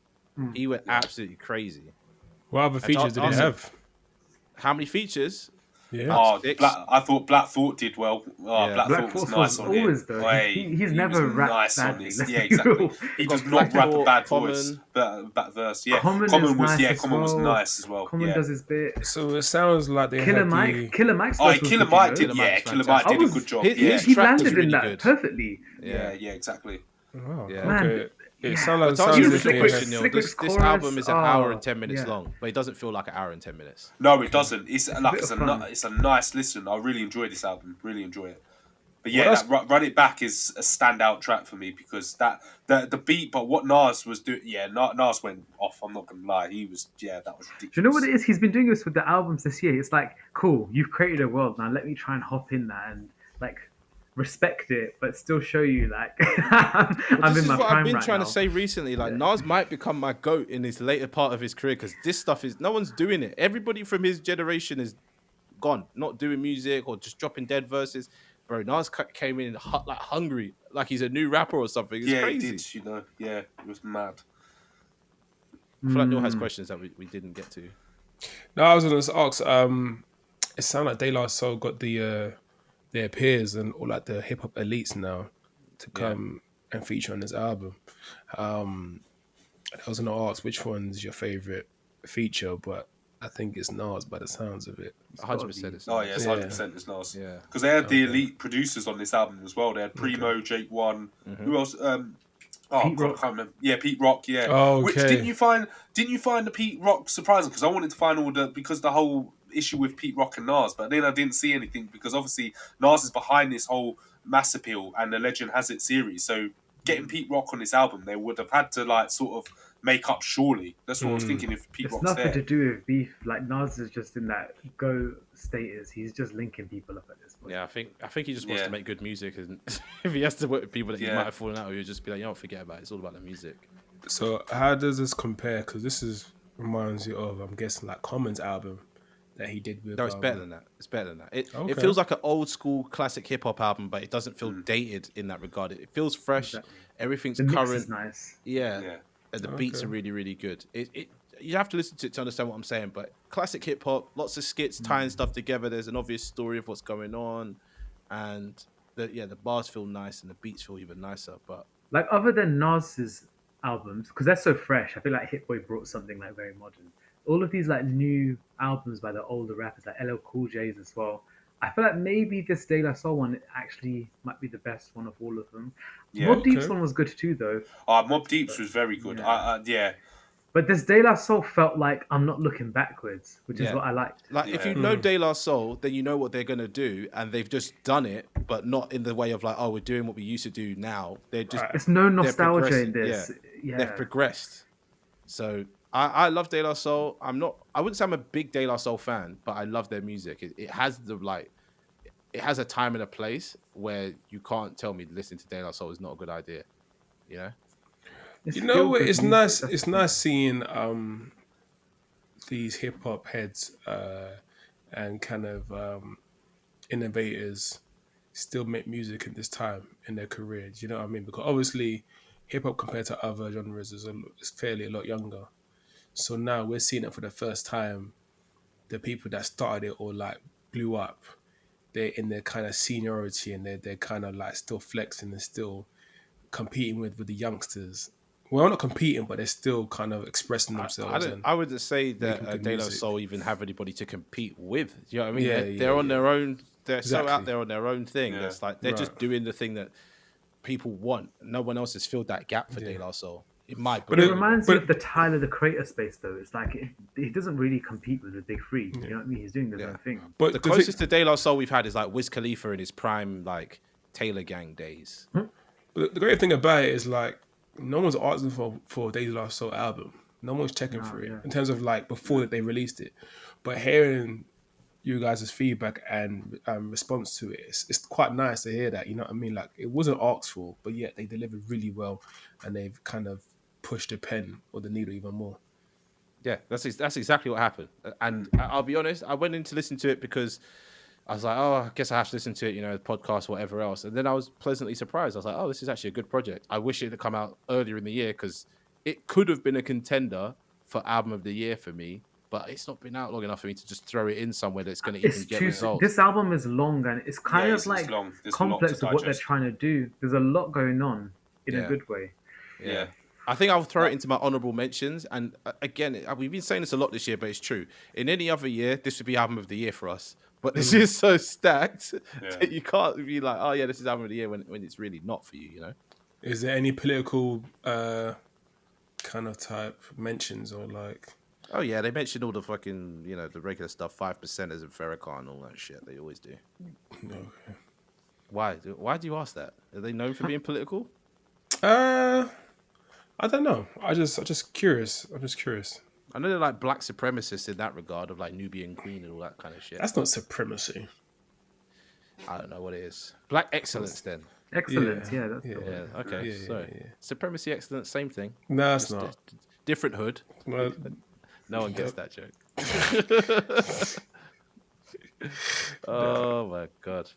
He went absolutely crazy. What other features did it also- have? How many features? Yeah. Oh, Six. I thought Black Thought did well. Oh, Yeah. Black Black Thought was Force nice was on always it. though. Oi, He's he never was rapped nice on badly. this. Let's Yeah, be exactly. real. He Got does Black not rap a Thought, bad Common. voice, back verse. Yeah, Common is was nice as Common was well. nice as well. Common Yeah. does his bit. So it sounds like they Killer had Mike, Killer Mike's Oh, verse was Killer good, you Mike know? did. Killer Yeah, Mike's Killer Mike fantastic. did a good job. His Yeah, He track was landed in really that good. perfectly. yeah, exactly. Wow. Yeah. Man, Okay. It yeah. sounds To like answer Use your Slick question, Rick's- Neil, Slick this Rick's this chorus, album is an hour and oh, 10 minutes yeah. long, but it doesn't feel like an hour and 10 minutes. No, it doesn't. It's like bit it's of fun. it's a nice listen. I really enjoy this album. Really enjoy it. But Well, yeah, that's- that Run It Back is a standout track for me because that the beat, but what Nas was doing, yeah, Nas went off. I'm not gonna lie, he was that was ridiculous. Do you know what it is? He's been doing this with the albums this year. It's like, cool, you've created a world now. Let me try and hop in that and like respect it, but still show you like I'm This in is my what prime I've been right trying now. to say recently. Like Nas might become my goat in his later part of his career because this stuff is no one's doing it. Everybody from his generation is gone, not doing music or just dropping dead verses. Bro, Nas came in like hungry, like he's a new rapper or something. It's crazy. He did. Yeah, it was mad. I feel like Neil has questions that we didn't get to. No, I was going to ask. It sounded like De La Soul got their peers and all like the hip hop elites now to come and feature on this album. I was going to ask which one's your favorite feature, but I think it's Nas by the sounds of it. 100% it's Oh yeah, it's Yeah. 100% it's Nas. Yeah. Because they had the elite producers on this album as well. They had Primo, Jake One. Who else? Pete God, Rock. I can't remember. Yeah, Pete Rock. Yeah. Oh, Which okay. didn't you find the Pete Rock surprising? Because I wanted to find because the whole issue with Pete Rock and Nas, but then I didn't see anything because obviously Nas is behind this whole Mass Appeal and the Legend Has It series. So getting Pete Rock on this album, they would have had to like sort of make up. Surely that's what I was thinking. If Pete It's Rock's nothing there, to do with beef. Like Nas is just in that go status. He's just linking people up at this point. Yeah, I think he just wants Yeah. to make good music, and if he has to work with people that he Yeah. might have fallen out with, he'll just be like, "Yo, forget about it. It's all about the music." So how does this compare? Because this reminds you of, I'm guessing, like Common's album that he did with. No, it's better than that. It's better than that. It Okay. feels like an old school classic hip hop album, but it doesn't feel dated in that regard. It feels fresh. Exactly. Everything's The mix current. is nice. Yeah. Yeah. And the beats Okay. are really, really good. You have to listen to it to understand what I'm saying, but classic hip hop, lots of skits tying stuff together. There's an obvious story of what's going on, and the bars feel nice and the beats feel even nicer. But Like other than Nas's albums, because they're so fresh, I feel like Hit Boy brought something like very modern. All of these like new albums by the older rappers, like LL Cool J's as well. I feel like maybe this De La Soul one actually might be the best one of all of them. Yeah. Mobb Deep's Okay. one was good too, though. Mobb Deep's was very good. Yeah. Yeah. But this De La Soul felt like I'm not looking backwards, which is Yeah. what I liked. like, if Yeah. you know De La Soul, then you know what they're gonna do, and they've just done it, but not in the way of like, oh, we're doing what we used to do now. They're just It's no nostalgia progressing, in this. Yeah. they've progressed. So I love De La Soul. I wouldn't say I'm a big De La Soul fan, but I love their music. It has it has a time and a place where you can't tell me listening to De La Soul is not a good idea. You know? It's You know feel what? good It's music, nice. that's It's the nice seeing these hip hop heads and kind of innovators still make music in this time in their career. Do you know what I mean? Because obviously, hip hop compared to other genres is fairly a lot younger. So now we're seeing it for the first time. The people that started it or like blew up, they're in their kind of seniority and they're kind of like still flexing and still competing with the youngsters. Well, not competing, but they're still kind of expressing themselves. I wouldn't say making that good De La music. Soul even have anybody to compete with. Do you know what I mean? Yeah, They're on yeah. their own. They're so Exactly. out there on their own thing. Yeah. That's like they're just Right. doing the thing that people want. No one else has filled that gap for De La Soul. It might, But It it- reminds but- me of the Tyler the Creator space, though. It's like he doesn't really compete with the big three. You know what I mean? He's doing his own thing. But the the closest to De La Soul we've had is like Wiz Khalifa in his prime, like Taylor Gang days. But the great thing about it is like no one's asking for Days Last Soul album. No one's checking for it in terms of like before that they released it. But hearing you guys' feedback and response to it, it's quite nice to hear that. You know what I mean? Like it wasn't asked for, but yet they delivered really well, and they've kind of pushed the pen or the needle even more. Yeah, that's exactly what happened. And I'll be honest, I went in to listen to it because I was like, oh, I guess I have to listen to it, you know, podcast, whatever else. And then I was pleasantly surprised. I was like, oh, this is actually a good project. I wish it had come out earlier in the year because it could have been a contender for album of the year for me, but it's not been out long enough for me to just throw it in somewhere that's going to even get results. This album is long and it's kind of it's like long. There's a lot complex to of what they're digest. trying to do. There's a lot going on in a good way. Yeah. I think I'll throw it into my honorable mentions. And again, we've been saying this a lot this year, but it's true. In any other year, this would be album of the year for us. But this is so stacked that you can't be like, oh yeah, this is album of the year when it's really not for you, you know? Is there any political kind of type mentions or like? Oh yeah, they mentioned all the fucking, you know, the regular stuff, 5%ers and Farrakhan and all that shit. They always do. Okay. Why? Why do you ask that? Are they known for being political? I don't know. I'm just curious. I know they're like black supremacists in that regard of like Nubian Queen and all that kind of shit. That's not supremacy. I don't know what it is. Black excellence then. Excellent. Yeah. Yeah, that's the one. Yeah. Okay. Yeah, Sorry. yeah. Supremacy, excellence, same thing. No, it's Just not. different hood. Well, No one gets that joke. Oh my god.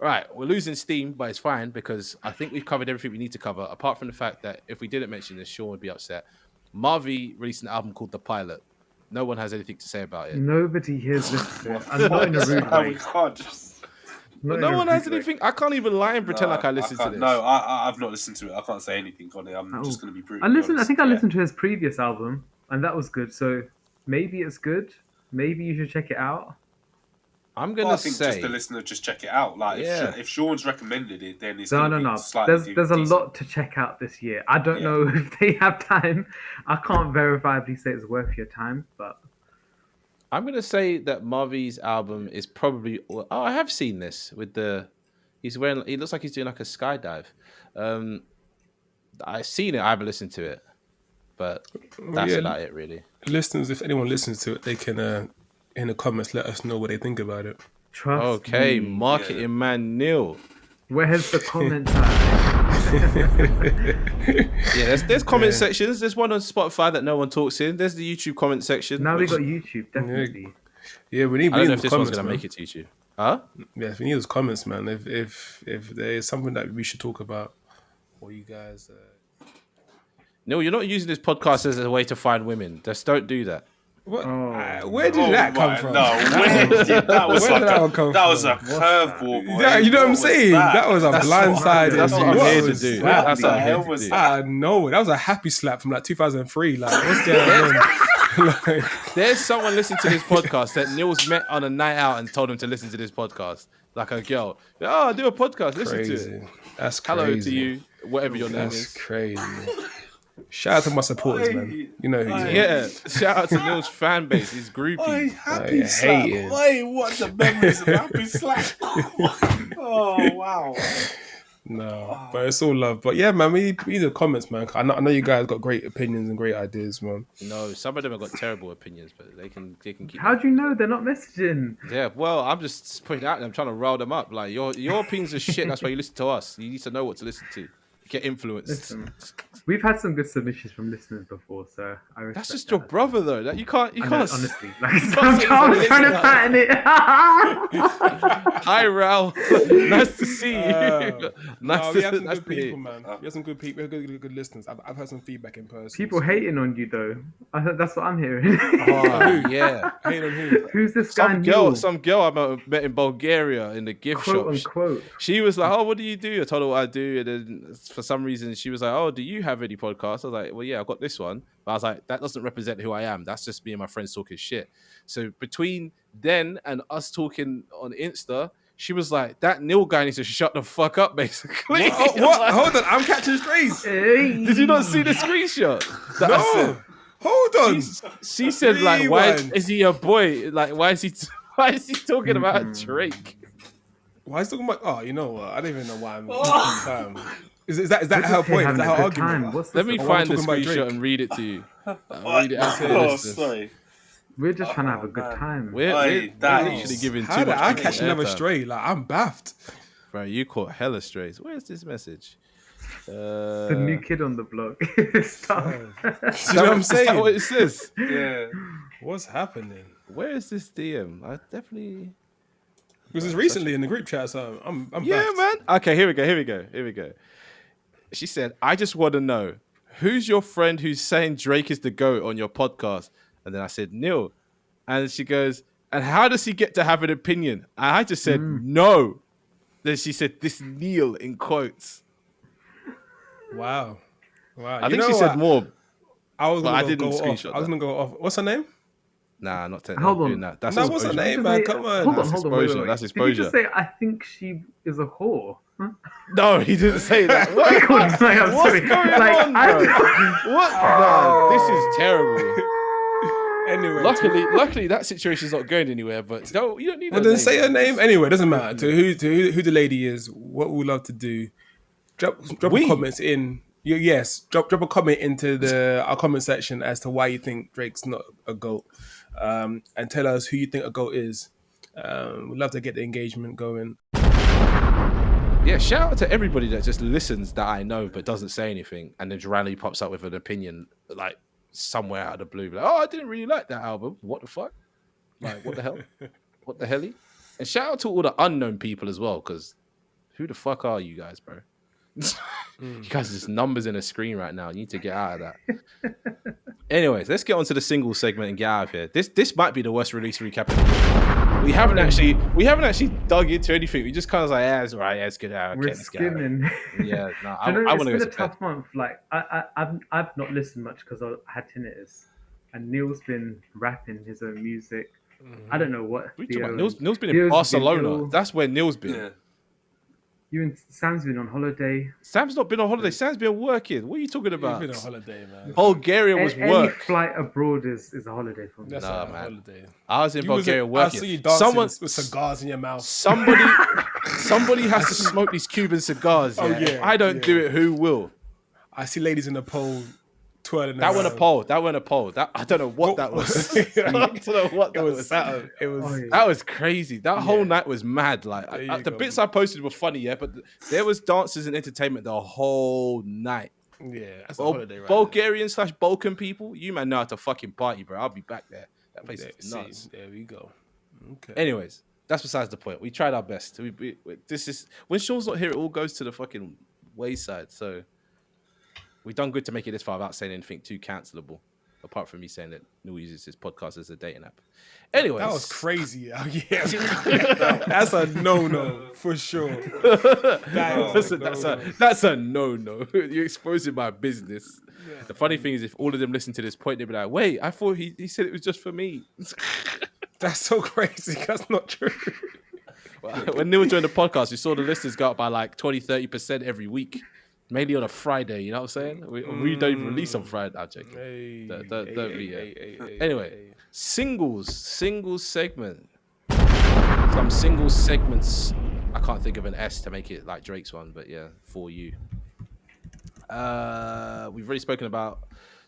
All right, we're losing steam, but it's fine because I think we've covered everything we need to cover, apart from the fact that if we didn't mention this, Sean would be upset. MAVI released an album called The Pilot. No one has anything to say about it. Nobody hears this. I'm not in a rude Oh, way. we can't just. Not No in a one has rude way. anything. I can't even lie and pretend like I listened to can't. this. No, I've not listened to it. I can't say anything on it. I'm just going to be brutally I listened. I honest. think I Yeah. listened to his previous album, and that was good. So maybe it's good. Maybe you should check it out. I'm Well, gonna I think say just the listener just check it out. Like if Sean's recommended it, then it's No. going to be slightly There's a decent. lot to check out this year. I don't know if they have time. I can't verifiably say it's worth your time, but I'm gonna say that MAVI's album is probably. Oh, I have seen this with the. He's wearing. He looks like he's doing like a skydive. I've seen it. I haven't listened to it, but that's about it, really. listeners, if anyone listens to it, they can in the comments let us know what they think about it. trust Okay, me. marketing man Neil. Where's the comments at? Yeah, there's comment sections. There's one on Spotify that no one talks in. There's the YouTube comment section. Now we which- got YouTube, definitely. Yeah, we need I don't know if those this one's comments, gonna man. make it to YouTube. Huh? Yeah, we need those comments, man. If there's something that we should talk about, or you guys. No, you're not using this podcast as a way to find women. Just don't do that. What? Oh, Where did that come from? No, that was Where like did that one come that was from? a curveball. boy. Yeah, you know what I'm was saying? That was a blindside. That's what I'm here to do. That's what I'm here to do. I know. That was a happy slap from like 2003. Like, what's going on? Like, There's someone listening to this podcast that Neil's met on a night out and told him to listen to this podcast. Like a girl. Oh, I do a podcast. Listen to crazy. it. That's crazy. Hello to you, whatever your name That's is. crazy. Shout out to my supporters, man. You know who you are. Yeah, shout out to Neil's fan base. He's groupie. Happy I slap. hate it. Wait, what the memories of happy slap? Oh wow. No, but it's all love. But yeah, man, we need the comments, man. I know you guys got great opinions and great ideas, man. No, some of them have got terrible opinions, but they can keep. How do you know they're not messaging? Yeah, well, I'm just putting it out there. I'm trying to rile them up. Like your opinions are shit. That's why you listen to us. You need to know what to listen to. Get influenced. Listen, we've had some good submissions from listeners before, so I respect That's just that. your brother, though. That you can't. I know, can't. honestly, like, can't say I'm it's trying to like- pattern it. Hi, Raul. Nice to see you. No, we have some nice good to hear. people, man. We have some good people. We have good listeners. I've heard some feedback in person. People hating on you, though. That's what I'm hearing. Oh, yeah. Hate on who? Who's this guy? Some girl I met in Bulgaria in the gift quote shop. unquote. She was like, "Oh, what do you do?" I told her what I do, and then for some reason she was like, "Oh, do you have any podcasts?" I was like, "Well, yeah, I've got this one." But I was like, "That doesn't represent who I am. That's just me and my friends talking shit." So between then and us talking on Insta, She was like, that Neil guy needs to shut the fuck up, basically. What? Hold on, I'm catching strays. Did you not see the screenshot? That I sent? No, hold on. She said, like, why Rewind. is he a boy? Like, why is he talking about Drake? Why is he talking about? Oh, you know what? I don't even know why I'm wasting time. Is that her point? Is Having that a her good time. argument? What's Let this me about? find the talking about screenshot Drake. and read it to you. Read it out to the Oh, listeners. sorry. We're just trying to have a good man. time. We're that literally is- giving How too did much I people catch another airtime. stray? Like I'm baffed. Bro, you caught hella strays. Where's this message? The new kid on the block. Stop. You know what I'm Is that what saying? it says? Yeah. What's happening? Where is this DM? I definitely. Because it's recently in the group chat, so I'm Yeah, baffed. man. Okay, here we go. She said, I just want to know, who's your friend who's saying Drake is the GOAT on your podcast? And then I said, Neil. And she goes, and how does he get to have an opinion? And I just said, no. Then she said, this Neil in quotes. Wow. I think she said more. I was but I gonna didn't go off. screenshot I was that. gonna go off. What's her name? Nah, not Hold on. doing that. That's No, what's her exposure. name, man? Come on. Hold on, That's hold on. Wait, exposure. wait, wait. That's Did you just exposure. say, I think she is a whore? Huh? No, he didn't say that. Like, I'm sorry. What's going Like, on, bro? What? No, this is terrible. Anyway, Luckily, that situation's not going anywhere. But no, you don't need. well, her then name. say her name anyway. It doesn't matter to who the lady is. What we love to do. Drop We? comments in. Yes, drop a comment into our comment section as to why you think Drake's not a GOAT, and tell us who you think a GOAT is. We'd love to get the engagement going. Yeah, shout out to everybody that just listens that I know but doesn't say anything, and then just randomly pops up with an opinion like somewhere out of the blue. Like, oh, I didn't really like that album. What the fuck? Like, what the hell? What the helly? And shout out to all the unknown people as well, because who the fuck are you guys, bro? You guys are just numbers in a screen right now. You need to get out of that. Anyways, let's get on to the single segment and get out of here. This might be the worst release recap of the year. We haven't actually dug into anything. We just kind of like, yeah, it's all right, yeah, it's good. Okay, We're let's get out of here. skimming. Yeah, no, Do you know, I it's want to been go a to bed. tough month. Like I've not listened much because I had tinnitus, and Neil's been rapping his own music. I don't know what. What are you talking Theo about? Neil's been in Theo's Barcelona. ill. That's where Neil's been. Yeah. You and Sam's been on holiday. Sam's not been on holiday. Sam's been working. What are you talking You've about? been on holiday, man. Bulgaria was Any work. flight abroad is a holiday for me. That's Nah, a man. holiday. I was in You was Bulgaria I working. saw you dancing Someone, with cigars in your mouth. somebody has to smoke these Cuban cigars. Yeah? Oh, yeah, If I don't do yeah. it, who will? I see ladies in the pole twirling. That went a around. poll. That went a poll. That I don't know what that was. I don't know what It that was was. Saturn. It was. Oh, yeah. That was crazy. That whole Yeah. night was mad. Like There you the go. bits I posted were funny, yeah, but there was dances and entertainment the whole night. Yeah, that's a holiday, right? Bulgarian / Balkan people, you man know how to fucking party, bro. I'll be back there. That place there. is nuts. See, there we go. Okay. Anyways, that's besides the point. We tried our best. This is when Sean's not here, it all goes to the fucking wayside. So we've done good to make it this far without saying anything too cancelable. Apart from me saying that Neil uses his podcast as a dating app. Anyways, That was crazy. Yeah, that's a no for sure. That's a no. You're exposing my business. Yeah. The funny thing is, if all of them listen to this point, they'll be like, "Wait, I thought he said it was just for me." That's so crazy. That's not true. When Neil joined the podcast, we saw the listeners go up by like 20-30% every week, mainly on a Friday. You know what I'm saying? We don't even release on Friday. I'm joking. Hey, Don't be. hey, Anyway, hey. singles segment. Some single segments. I can't think of an S to make it like Drake's one, but yeah, for you. We've already spoken about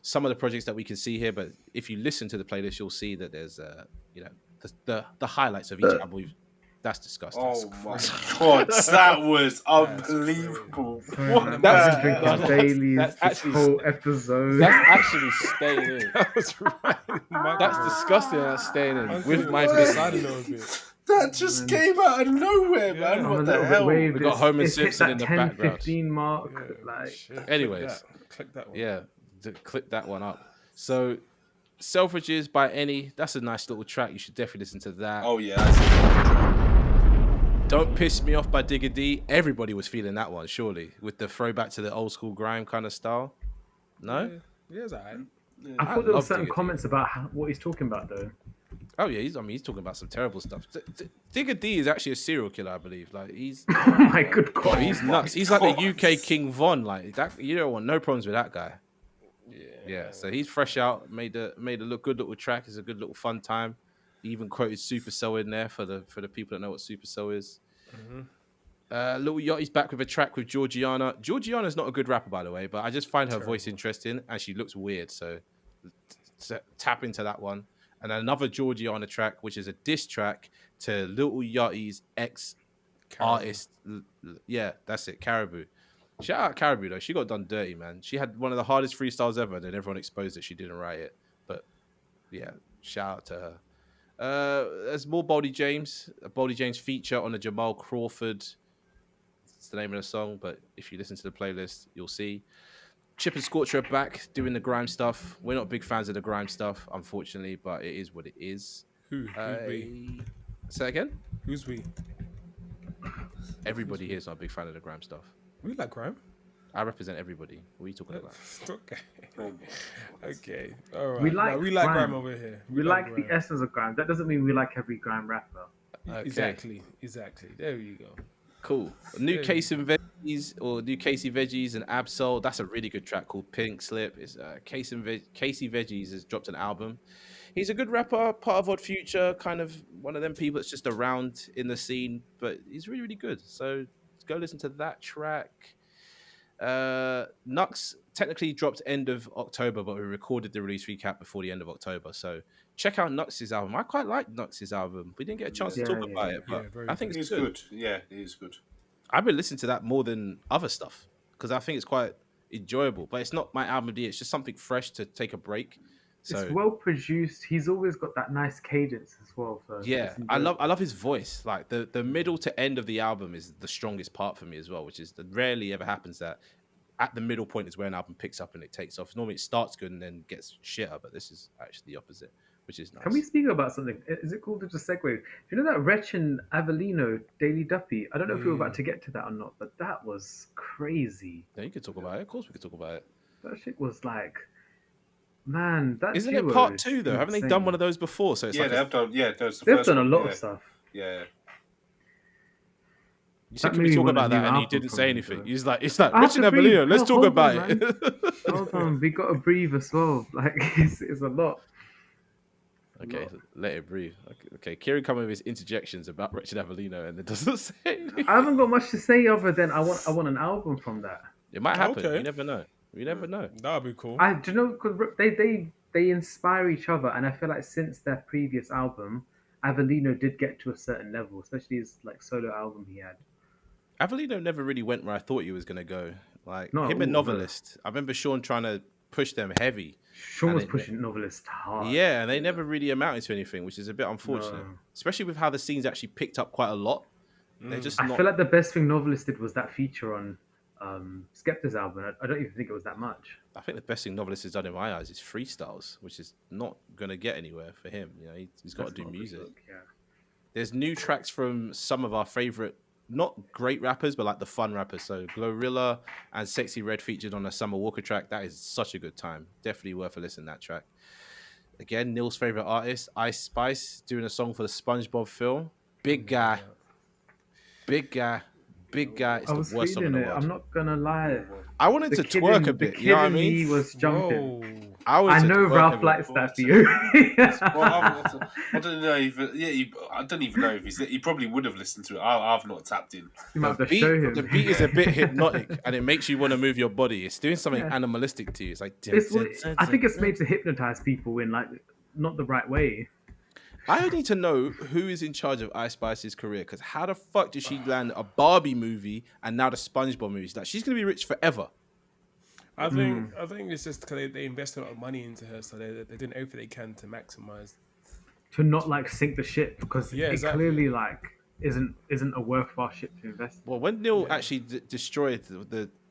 some of the projects that we can see here, but if you listen to the playlist, you'll see that there's the highlights of each album. That's disgusting. Oh my god, that was unbelievable. What That's- Drinking that's- Baileys that's this actually- whole episode. That's actually staying in. That was right. That's disgusting. That's staying in with With my my business. side a little bit. That just came out of nowhere, man. I'm a What the little bit hell? waved. We got Homer It's hit Simpson that in the 10, background. 15 mark. Like, Shit. Anyways. Click that one. Yeah, clip that one up. So, Selfridges by Any. That's a nice little track. You should definitely listen to that. Oh yeah, I see that. Don't Piss Me Off by Digga D. Everybody was feeling that one, surely, with the throwback to the old school grime kind of style. No? Yeah, it's alright. I thought there were love certain Digga D. comments about what he's talking about, though. Oh yeah, he's talking about some terrible stuff. Digger D is actually a serial killer, I believe. Like Oh my good bro, god. he's nuts. He's like the UK King Von. Like that, you don't want no problems with that guy. Yeah. So he's fresh out. Made a look good little track. It's a good little fun time. He even quoted Super Soul in there for the people that know what Super Soul is. Lil Yachty's back with a track with Georgiana. Georgiana's not a good rapper, by the way, but I just find her voice interesting and she looks weird. So tap into that one. And another Georgiana track, which is a diss track to Lil Yachty's ex artist. Yeah, that's it, Caribou. Shout out Caribou though. She got done dirty, man. She had one of the hardest freestyles ever, and then everyone exposed that she didn't write it. But yeah, shout out to her. There's more Boldy James. A Boldy James feature on the Jamal Crawford. It's the name of the song, but if you listen to the playlist, you'll see. Chip and Scorcher are back doing the grime stuff. We're not big fans of the grime stuff, unfortunately, but it is what it is. Who's we? Say again? Who's we? Everybody here is not a big fan of the grime stuff. We like grime. I represent everybody. What are you talking about? Okay. All right. We like grime over here. We like grime. the essence of grime. That doesn't mean we like every grime rapper. Okay. Exactly. There you go. Cool. New Casey Veggies or New Casey Veggies and Absol. That's a really good track called Pink Slip. It's Casey Veggies has dropped an album. He's a good rapper, part of Odd Future, kind of one of them people that's just around in the scene, but he's really, really good. So go listen to that track. Nux technically dropped end of October, but we recorded the release recap before the end of October. So check out Nux's album. I quite like Nux's album. We didn't get a chance to talk about it, but I think it's good. Yeah, it is good. I've been listening to that more than other stuff because I think it's quite enjoyable. But it's not my album of the year. It's just something fresh to take a break. So, it's well produced. He's always got that nice cadence as well. So yeah, I love his voice. Like the middle to end of the album is the strongest part for me as well, which is that rarely ever happens that at the middle point is where an album picks up and it takes off. Normally it starts good and then gets shitter, but this is actually the opposite, which is nice. Can we speak about something? Is it cool to just segue? Do you know that Wretch and Avellino Daily Duppy? I don't know if we were about to get to that or not, but that was crazy. Yeah, you could talk about it. Of course we could talk about it. That shit was like, man, that isn't it part two though? Haven't they done one of those before? So it's they have done. Yeah, they've done a lot of stuff. Yeah. You said, can we talk about that? And you didn't say anything. It's like Rich and breathe. Avellino. Let's talk about it. Hold on, we got to breathe as well. Like it's a lot. Okay, so let it breathe. Okay, Kieran coming with his interjections about Rich and Avellino, and it doesn't say anything. I haven't got much to say other than I want an album from that. It might happen. Okay. You never know. You never know. That'd be cool. Do you know, because they inspire each other, and I feel like since their previous album, Avellino did get to a certain level, especially his like solo album he had. Avellino never really went where I thought he was going to go. Like Not him at and all, Novelist. I remember Sean trying to push them heavy. Sean was pushing Novelist hard. Yeah, and they never really amounted to anything, which is a bit unfortunate. No. Especially with how the scene's actually picked up quite a lot. They're just I feel like the best thing Novelist did was that feature on Skepta's album. I don't even think it was that much. I think the best thing Novelist has done in my eyes is freestyles, which is not going to get anywhere for him. You know, he's got to do music. Yeah. There's new tracks from some of our favorite, not great rappers, but like the fun rappers. So Glorilla and Sexy Red featured on a Summer Walker track. That is such a good time. Definitely worth a listen, that track. Again, Neil's favorite artist, Ice Spice, doing a song for the SpongeBob film. Big guy. It's I was the worst song in feeling the it. world. I'm not gonna lie. I wanted to twerk a bit, you know what I mean? He was jumping. I know Ralph likes that for you. I don't know if I don't even know if he probably would have listened to it. I've not tapped in. You might have to show him. The beat is a bit hypnotic and it makes you want to move your body. It's doing something animalistic to you. It's like I think it's made to hypnotize people in like not the right way. I need to know who is in charge of Ice Spice's career, because how the fuck did she land a Barbie movie and now the SpongeBob movie? Like, she's gonna be rich forever. I think it's just because they invest a lot of money into her, so they're doing everything they can to maximize. To not like sink the ship, because it clearly like isn't a worthwhile ship to invest. Well, when Neil actually destroyed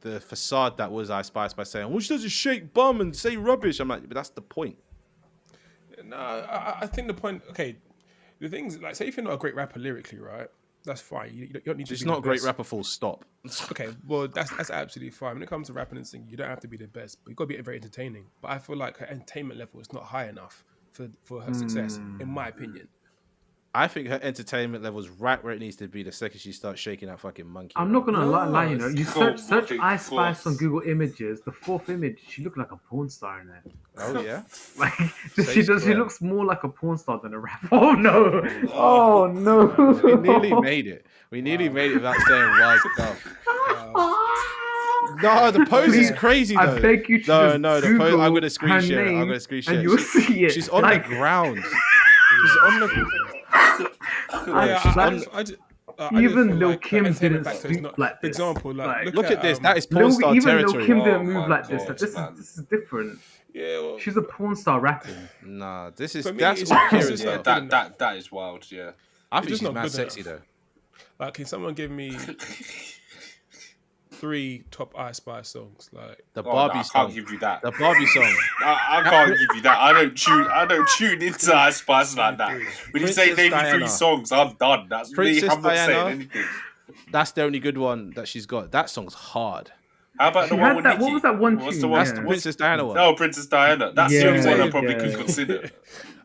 the facade that was Ice Spice by saying, "Well, she does is shake bum and say rubbish," I'm like, but that's the point. No, I think the point. Okay, the things like, say if you're not a great rapper lyrically, right? That's fine. You don't need to. Just be not the a great best. rapper. Full stop. Okay, well that's absolutely fine. When it comes to rapping and singing, you don't have to be the best, but you got to be very entertaining. But I feel like her entertainment level is not high enough for her success, in my opinion. I think her entertainment level's right where it needs to be the second she starts shaking that fucking monkey. I'm not gonna lie, you know, No, you Oh search my Ice Spice on God. Google Images. The fourth image, she looked like a porn star in there. Oh yeah. Like Say she does. She square. looks more like a porn star than a rapper. Oh no! Oh We no! nearly made it. We nearly made it without saying wild stuff. No, the pose is Please, crazy though. I beg you to just the pose. Google I'm gonna screen her share it. I'm name gonna screen share and it. you'll see it. She's on Like, the ground. She's on the. Even Lil like, Kim entertainment didn't factor is stoop not. like For this. example, like, Look at this. That is porn star Even Lil territory. Kim Oh didn't move my like this. God, Like, this man. is different. yeah, well, She's a porn star rapping. Nah, this is For me, that's it's what just- Kieran's it's though. just That is wild. Yeah. I think just she's not mad good sexy enough. though. like, can someone give me 3 top Ice Spice songs? Like, The Oh, Barbie no, I song. can't give you that. The Barbie song. I can't give you that. I don't tune into Ice Spice like that. When you say Princess name me 3 Diana. songs, I'm done. That's Princess me. I'm not saying Diana. anything. That's the only good one that she's got. That song's hard. How about She the one had with that. Nicki? What was that one What's tune? the one? That's the Yeah. Princess Diana one. No, Princess Diana. That's the only Yeah, one I probably yeah. could consider.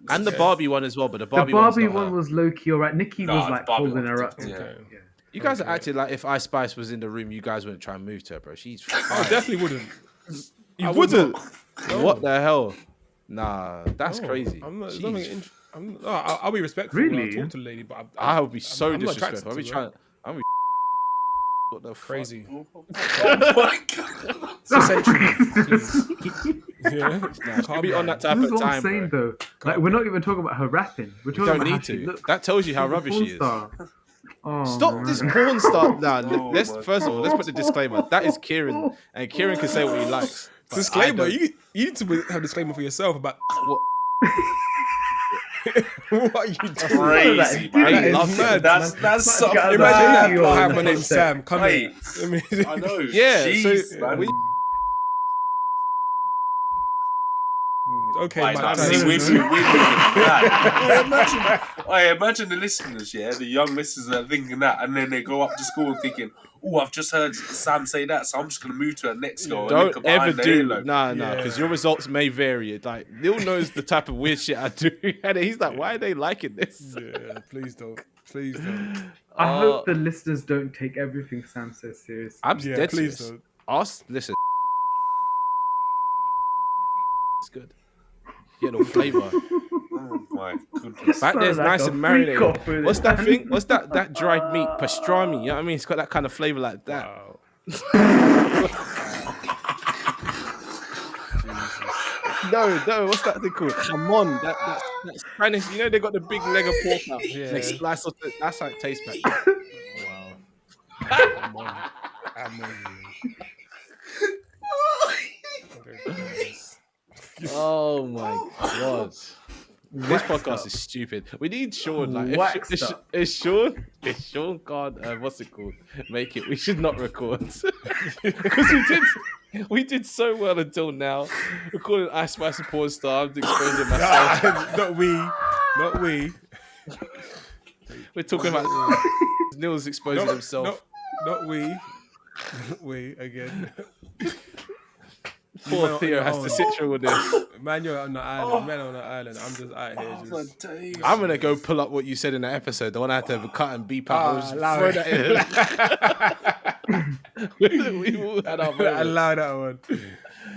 And the Barbie one as well, but the The Barbie, Barbie one's not one her. was low key alright. Nicki Nah, was the like Barbie holding one her was up. different, okay. Yeah. You guys are acting like if Ice Spice was in the room, you guys wouldn't try and move to her, bro. She's I fine. definitely wouldn't. You I would wouldn't. not. No. What the hell? Nah, that's No, crazy. I'm not. Jeez. I'll be respectful when I Really? talk to the lady, but I would be so I'm not attracted disrespectful. I'll be to trying. I'm be what the fuck? crazy. Oh my God. It's a century. Please. Yeah, Nah, she'll be on that type This of is what I'm time, saying bro. though. Like we're not even talking about her rapping. We're You talking don't about how need she to. looks. That tells you how She's a rubbish porn she is. star. Oh, Stop this man. porn star. Nah, Oh let's my first of all, let's put the disclaimer. That is Kieran, and Kieran can say what he likes. but I Disclaimer: don't- you need to have a disclaimer for yourself about What? what are you doing. Crazy, That man. is love mad. That's Man, something. guys, Imagine like, that. video Hi, on my the name's concept. Sam. Come Wait. here. I mean, I know. Yeah, Jeez, so man. we- okay, Right, Mike now, Tyson. see, we're moving that. Imagine the listeners, yeah, the young listeners are thinking that, and then they go up to school and thinking, "Oh, I've just heard Sam say that, so I'm just gonna move to her next door." and look Don't at ever behind the do. earlobe." Nah, Yeah. because your results may vary. Like Lil knows the type of weird shit I do, and he's like, "Why are they liking this?" Yeah, please don't. Please don't. I hope the listeners don't take everything Sam says seriously. I'm Yeah, dead please serious. don't. Us, listen. It's good. Get no flavor. Oh my goodness. Back there's Sound like nice a and freak off marinated. with What's it, that man. thing? What's that dried meat? Pastrami. You know what I mean? It's got that kind of flavor like that. Wow. No. What's that thing called? Jamon. That Spanish. You know they got the big leg of pork out. Yeah. They slice off the, that's how it tastes back. Wow. I'm on you. Oh my god. This podcast is stupid. We need Sean. Like, Waxed if up. If Sean can't, what's it called? Make it. We should not record because we did so well until now. We're calling Ice Spice a porn star. I'm exposing myself. Not we. We're talking about Neil's exposing himself. Not we. We again. Poor Man Theo on has your to own. sit through with this. Man, you're on the island. Man on the island. I'm just out here. Oh my Just... days. I'm gonna go pull up what you said in the episode. The one I had to cut and beep out. allow Throw it. that in. We all had our moments. Allow that one.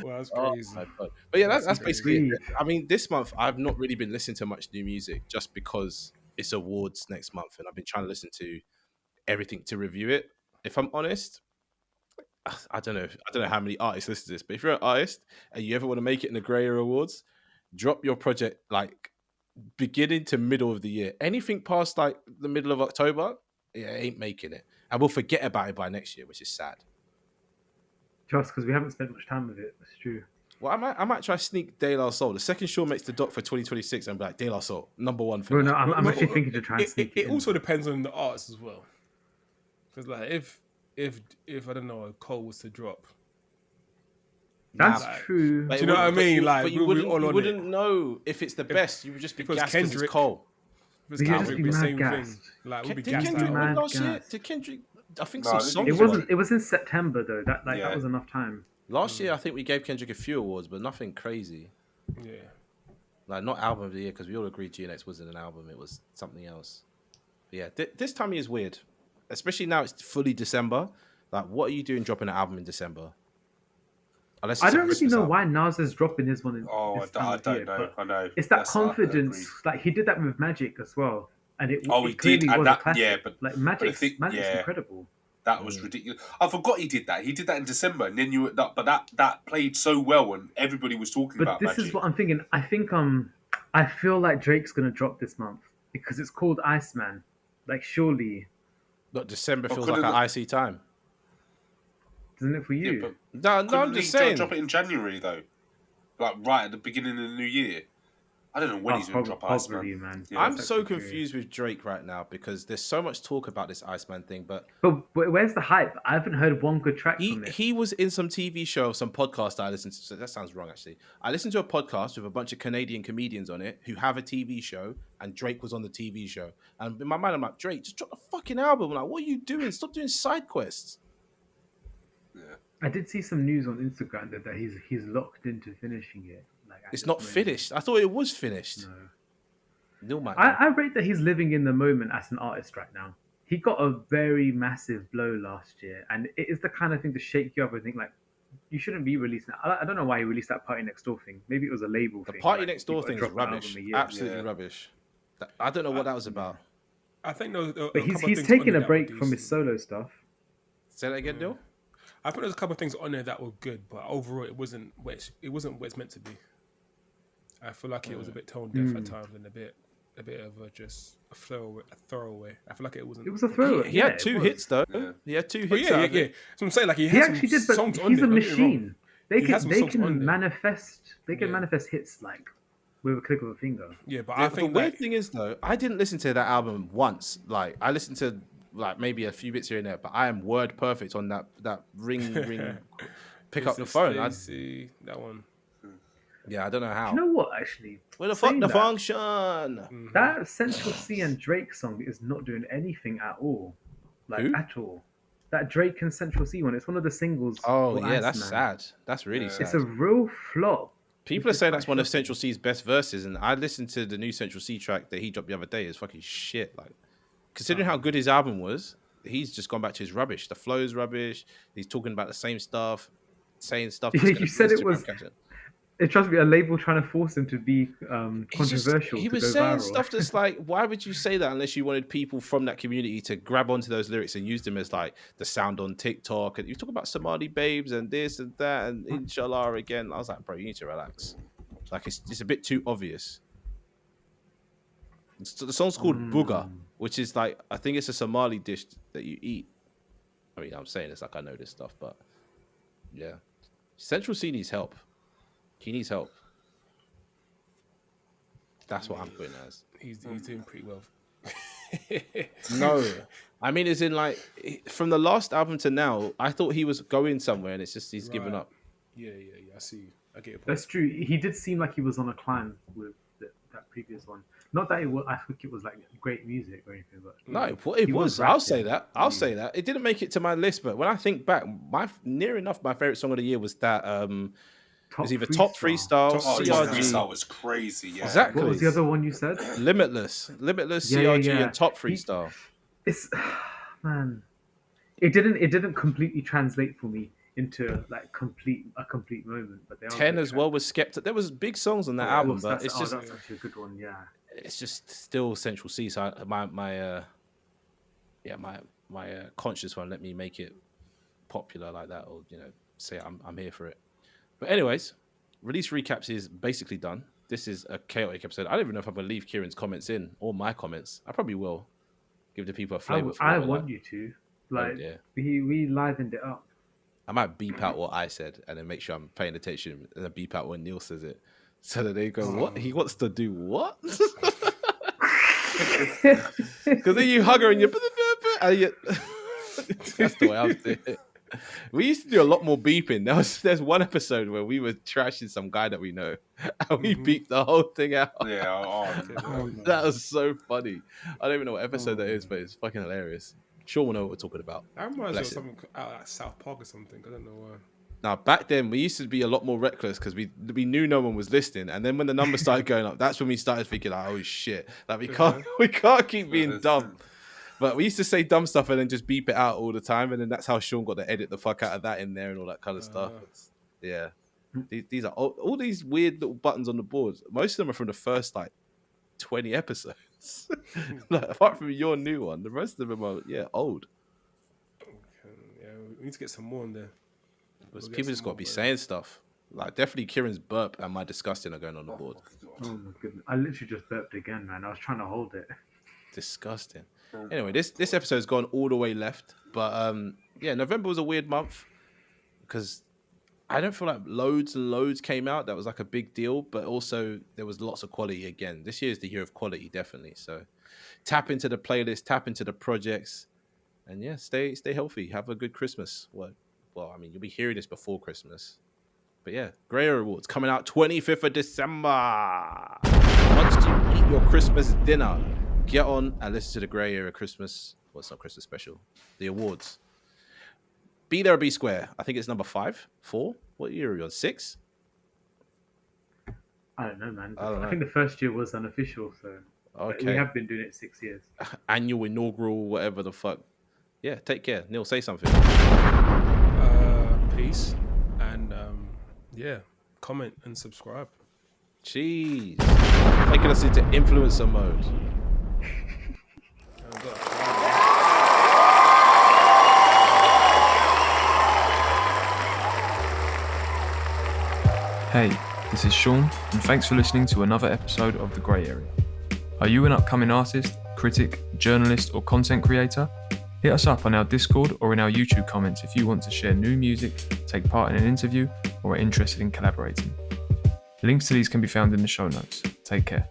Well, that's Oh, crazy. my God. But yeah, that's That's basically it. I mean, this month I've not really been listening to much new music just because it's awards next month, and I've been trying to listen to everything to review it. If I'm honest, I don't know how many artists listen to this, but if you're an artist and you ever want to make it in the Grey Area Awards, drop your project like beginning to middle of the year. Anything past like the middle of October, yeah, ain't making it, and we'll forget about it by next year, which is sad. Just because we haven't spent much time with it. That's true. Well, I might try sneak De La Soul. The second Sean makes the doc for 2026, and be like, De La Soul, #1 for Well, me. no, I'm actually thinking to try and sneak it It in. also depends on the artist as well. Because like if I don't know, a Cole was to drop. That's Like, true. But Do it you know what I wouldn't- mean? but Like, but you we're all on wouldn't it. know if it's the best. You would just be because gassed because it's Kendrick- Cole. Because But you'd Kendrick, just be the mad same gassed. thing. Like, we'll be Did gassed Kendrick out. win mad last year? gassed. Did Kendrick? I think No, some I didn't songs. think won. It was in September though. That Yeah. that was enough time. Last year, I think we gave Kendrick a few awards, but nothing crazy. Yeah. Like not album of the year, because we all agreed GNX wasn't an album; it was something else. But yeah, this time is weird, especially now it's fully December. Like, what are you doing dropping an album in December? Unless I it's a don't really Christmas know album. why Nas is dropping his one in Oh, this I time of don't year, know. but I know. it's that That's I confidence. agree. Like he did that with Magic as well, and Oh, it he did, clearly and was a that classic. but Like I think Magic's incredible. that was ridiculous. I forgot he did that. He did that in December, and then but that played so well, and everybody was talking But about this is Magic. what I'm thinking. I feel like Drake's gonna drop this month because it's called Iceman. Like surely, Look, December But feels like couldn't an icy time. isn't it for Yeah, you? but No, I'm couldn't just he saying. drop it in January though? Like right at the beginning of the new year. I don't know when he's going to drop probably, Iceman. man. Yeah. I'm That's so actually true. confused with Drake right now because there's so much talk about this Iceman thing, but But where's the hype? I haven't heard one good track from it. he was in some TV show, some podcast that I listened to. So that sounds wrong, actually. I listened to a podcast with a bunch of Canadian comedians on it who have a TV show, and Drake was on the TV show. And in my mind, I'm like, Drake, just drop a fucking album. I'm like, what are you doing? Stop doing side quests. Yeah. I did see some news on Instagram that he's locked into finishing it. Like at It's this not moment. finished. I thought it was finished. No. No, man. I rate that he's living in the moment as an artist right now. He got a very massive blow last year, and it is the kind of thing to shake you up and think like, you shouldn't be releasing that. I don't know why he released that Party Next Door thing. Maybe it was a label The thing. Party like, Next you Door gotta thing is drop an album rubbish. a year. Absolutely Yeah. rubbish. I don't know what that was about. I think there was a But couple of he's things taken on a there break that were from his decent. solo stuff. Say that again, Neil? I think there's a couple of things on there that were good, but overall it wasn't where it's meant to be. I feel like it was a bit tone deaf at times and a bit of just a throwaway. I feel like it wasn't. It was a throwaway. He had two hits though. Yeah. He had two Oh, hits. yeah. out of it. So I'm saying like he He has some actually did, but songs on he's there. a don't get me wrong. machine. They He has can some songs on there. manifest. They can Yeah. manifest hits like with a click of a finger. Yeah, but Yeah, I but think the weird like, thing is though, I didn't listen to that album once. Like I listened to like maybe a few bits here and there, but I am word perfect on that ring. Pick up the phone. That one. Yeah, I don't know how. Do you know what? Actually, Where the fuck saying the that, function? That Central C and Drake song is not doing anything at all, like Who? at all. That Drake and Central C one. It's one of the singles. Oh for yeah, that's Iceman. sad. That's really Yeah. sad. It's a real flop. People are which is saying quite that's one of shocking. Central C's best verses, and I listened to the new Central C track that he dropped the other day. It's fucking shit. Like, considering how good his album was, he's just gone back to his rubbish. The flow is rubbish. He's talking about the same stuff, saying stuff. that's You gonna said it Instagram was- catch it. It trust me, a label trying to force him to be controversial. He to was go saying viral. stuff that's like, why would you say that unless you wanted people from that community to grab onto those lyrics and use them as like the sound on TikTok? And you talk about Somali babes and this and that and inshallah again. I was like, bro, you need to relax. Like it's a bit too obvious. So the song's called Booga, which is like I think it's a Somali dish that you eat. I mean, I'm saying it's like I know this stuff, but yeah, Central C needs help. He needs help. That's what I'm putting as. He's doing pretty well. No, I mean, as in like from the last album to now, I thought he was going somewhere, and it's just he's given Right. up. Yeah. I see. I get your point. That's true. He did seem like he was on a climb with that previous one. Not that it was. I think it was like great music or anything, but No, it He was. was I'll say rapping. that. I'll say that. It didn't make it to my list, but when I think back, near enough my favorite song of the year was that. It's either Top Freestyle, Top Oh, CRG. Top CRG, Freestyle was crazy. Yeah. Exactly. What was the other one you said? Limitless, Yeah, CRG, yeah. and Top Freestyle. It's man. It didn't completely translate for me into like a complete moment. But they are 10 good as well tracks. was Skeptic. There was big songs on that Oh, album, of but course, it's just that's actually a good one. Yeah. it's just still Central C. So my conscious one let me make it popular like that, or say I'm here for it. But anyways, release recaps is basically done. This is a chaotic episode. I don't even know if I'm gonna leave Kieran's comments in or my comments. I probably will give the people a flavor. I want you to like yeah. we livened it up. I might beep out what I said and then make sure I'm paying attention and then beep out when Neil says it. So that they go, what? He wants to do what? Because then you hug her and you... That's the way I was doing it. We used to do a lot more beeping. There's one episode where we were trashing some guy that we know and we beeped the whole thing out. Yeah. Oh, That was so funny. I don't even know what episode that is, but it's fucking hilarious. Sure, we'll know what we're talking about. That reminds me of Bless it. something out at South Park or something. I don't know why. Now, back then, we used to be a lot more reckless because we knew no one was listening. And then when the numbers started going up, that's when we started thinking, like, oh shit, like we can't keep being dumb. But we used to say dumb stuff and then just beep it out all the time. And then that's how Sean got to edit the fuck out of that in there and all that kind of stuff. Yeah. These are all these weird little buttons on the board. Most of them are from the first like 20 episodes. Like, apart from your new one, the rest of them are old. Yeah, we need to get some more in there. People just got to be saying stuff. Like, definitely Kieran's burp and my disgusting are going on the board. Oh my goodness. I literally just burped again, man. I was trying to hold it. Disgusting. Anyway, this episode's gone all the way left. But November was a weird month because I don't feel like loads and loads came out. That was like a big deal. But also there was lots of quality again. This year is the year of quality, definitely. So tap into the playlist, tap into the projects. And stay healthy. Have a good Christmas. Well, I mean, you'll be hearing this before Christmas. But Grey Area Awards coming out 25th of December. Once you eat your Christmas dinner, get on and listen to the Grey Area Christmas. Well, it's not Christmas special. The awards. Be There or Be Square. I think it's number 5, 4. What year are we on? 6? I don't know, man. I don't know. I think the first year was unofficial, so Okay. we have been doing it 6 years. Annual, inaugural, whatever the fuck. Yeah, take care. Neil, say something. Peace. And comment and subscribe. Jeez. Taking us into influencer mode. Hey, this is Sean, and thanks for listening to another episode of The Grey Area. Are you an upcoming artist, critic, journalist, or content creator? Hit us up on our Discord or in our YouTube comments if you want to share new music, take part in an interview, or are interested in collaborating. Links to these can be found in the show notes. Take care.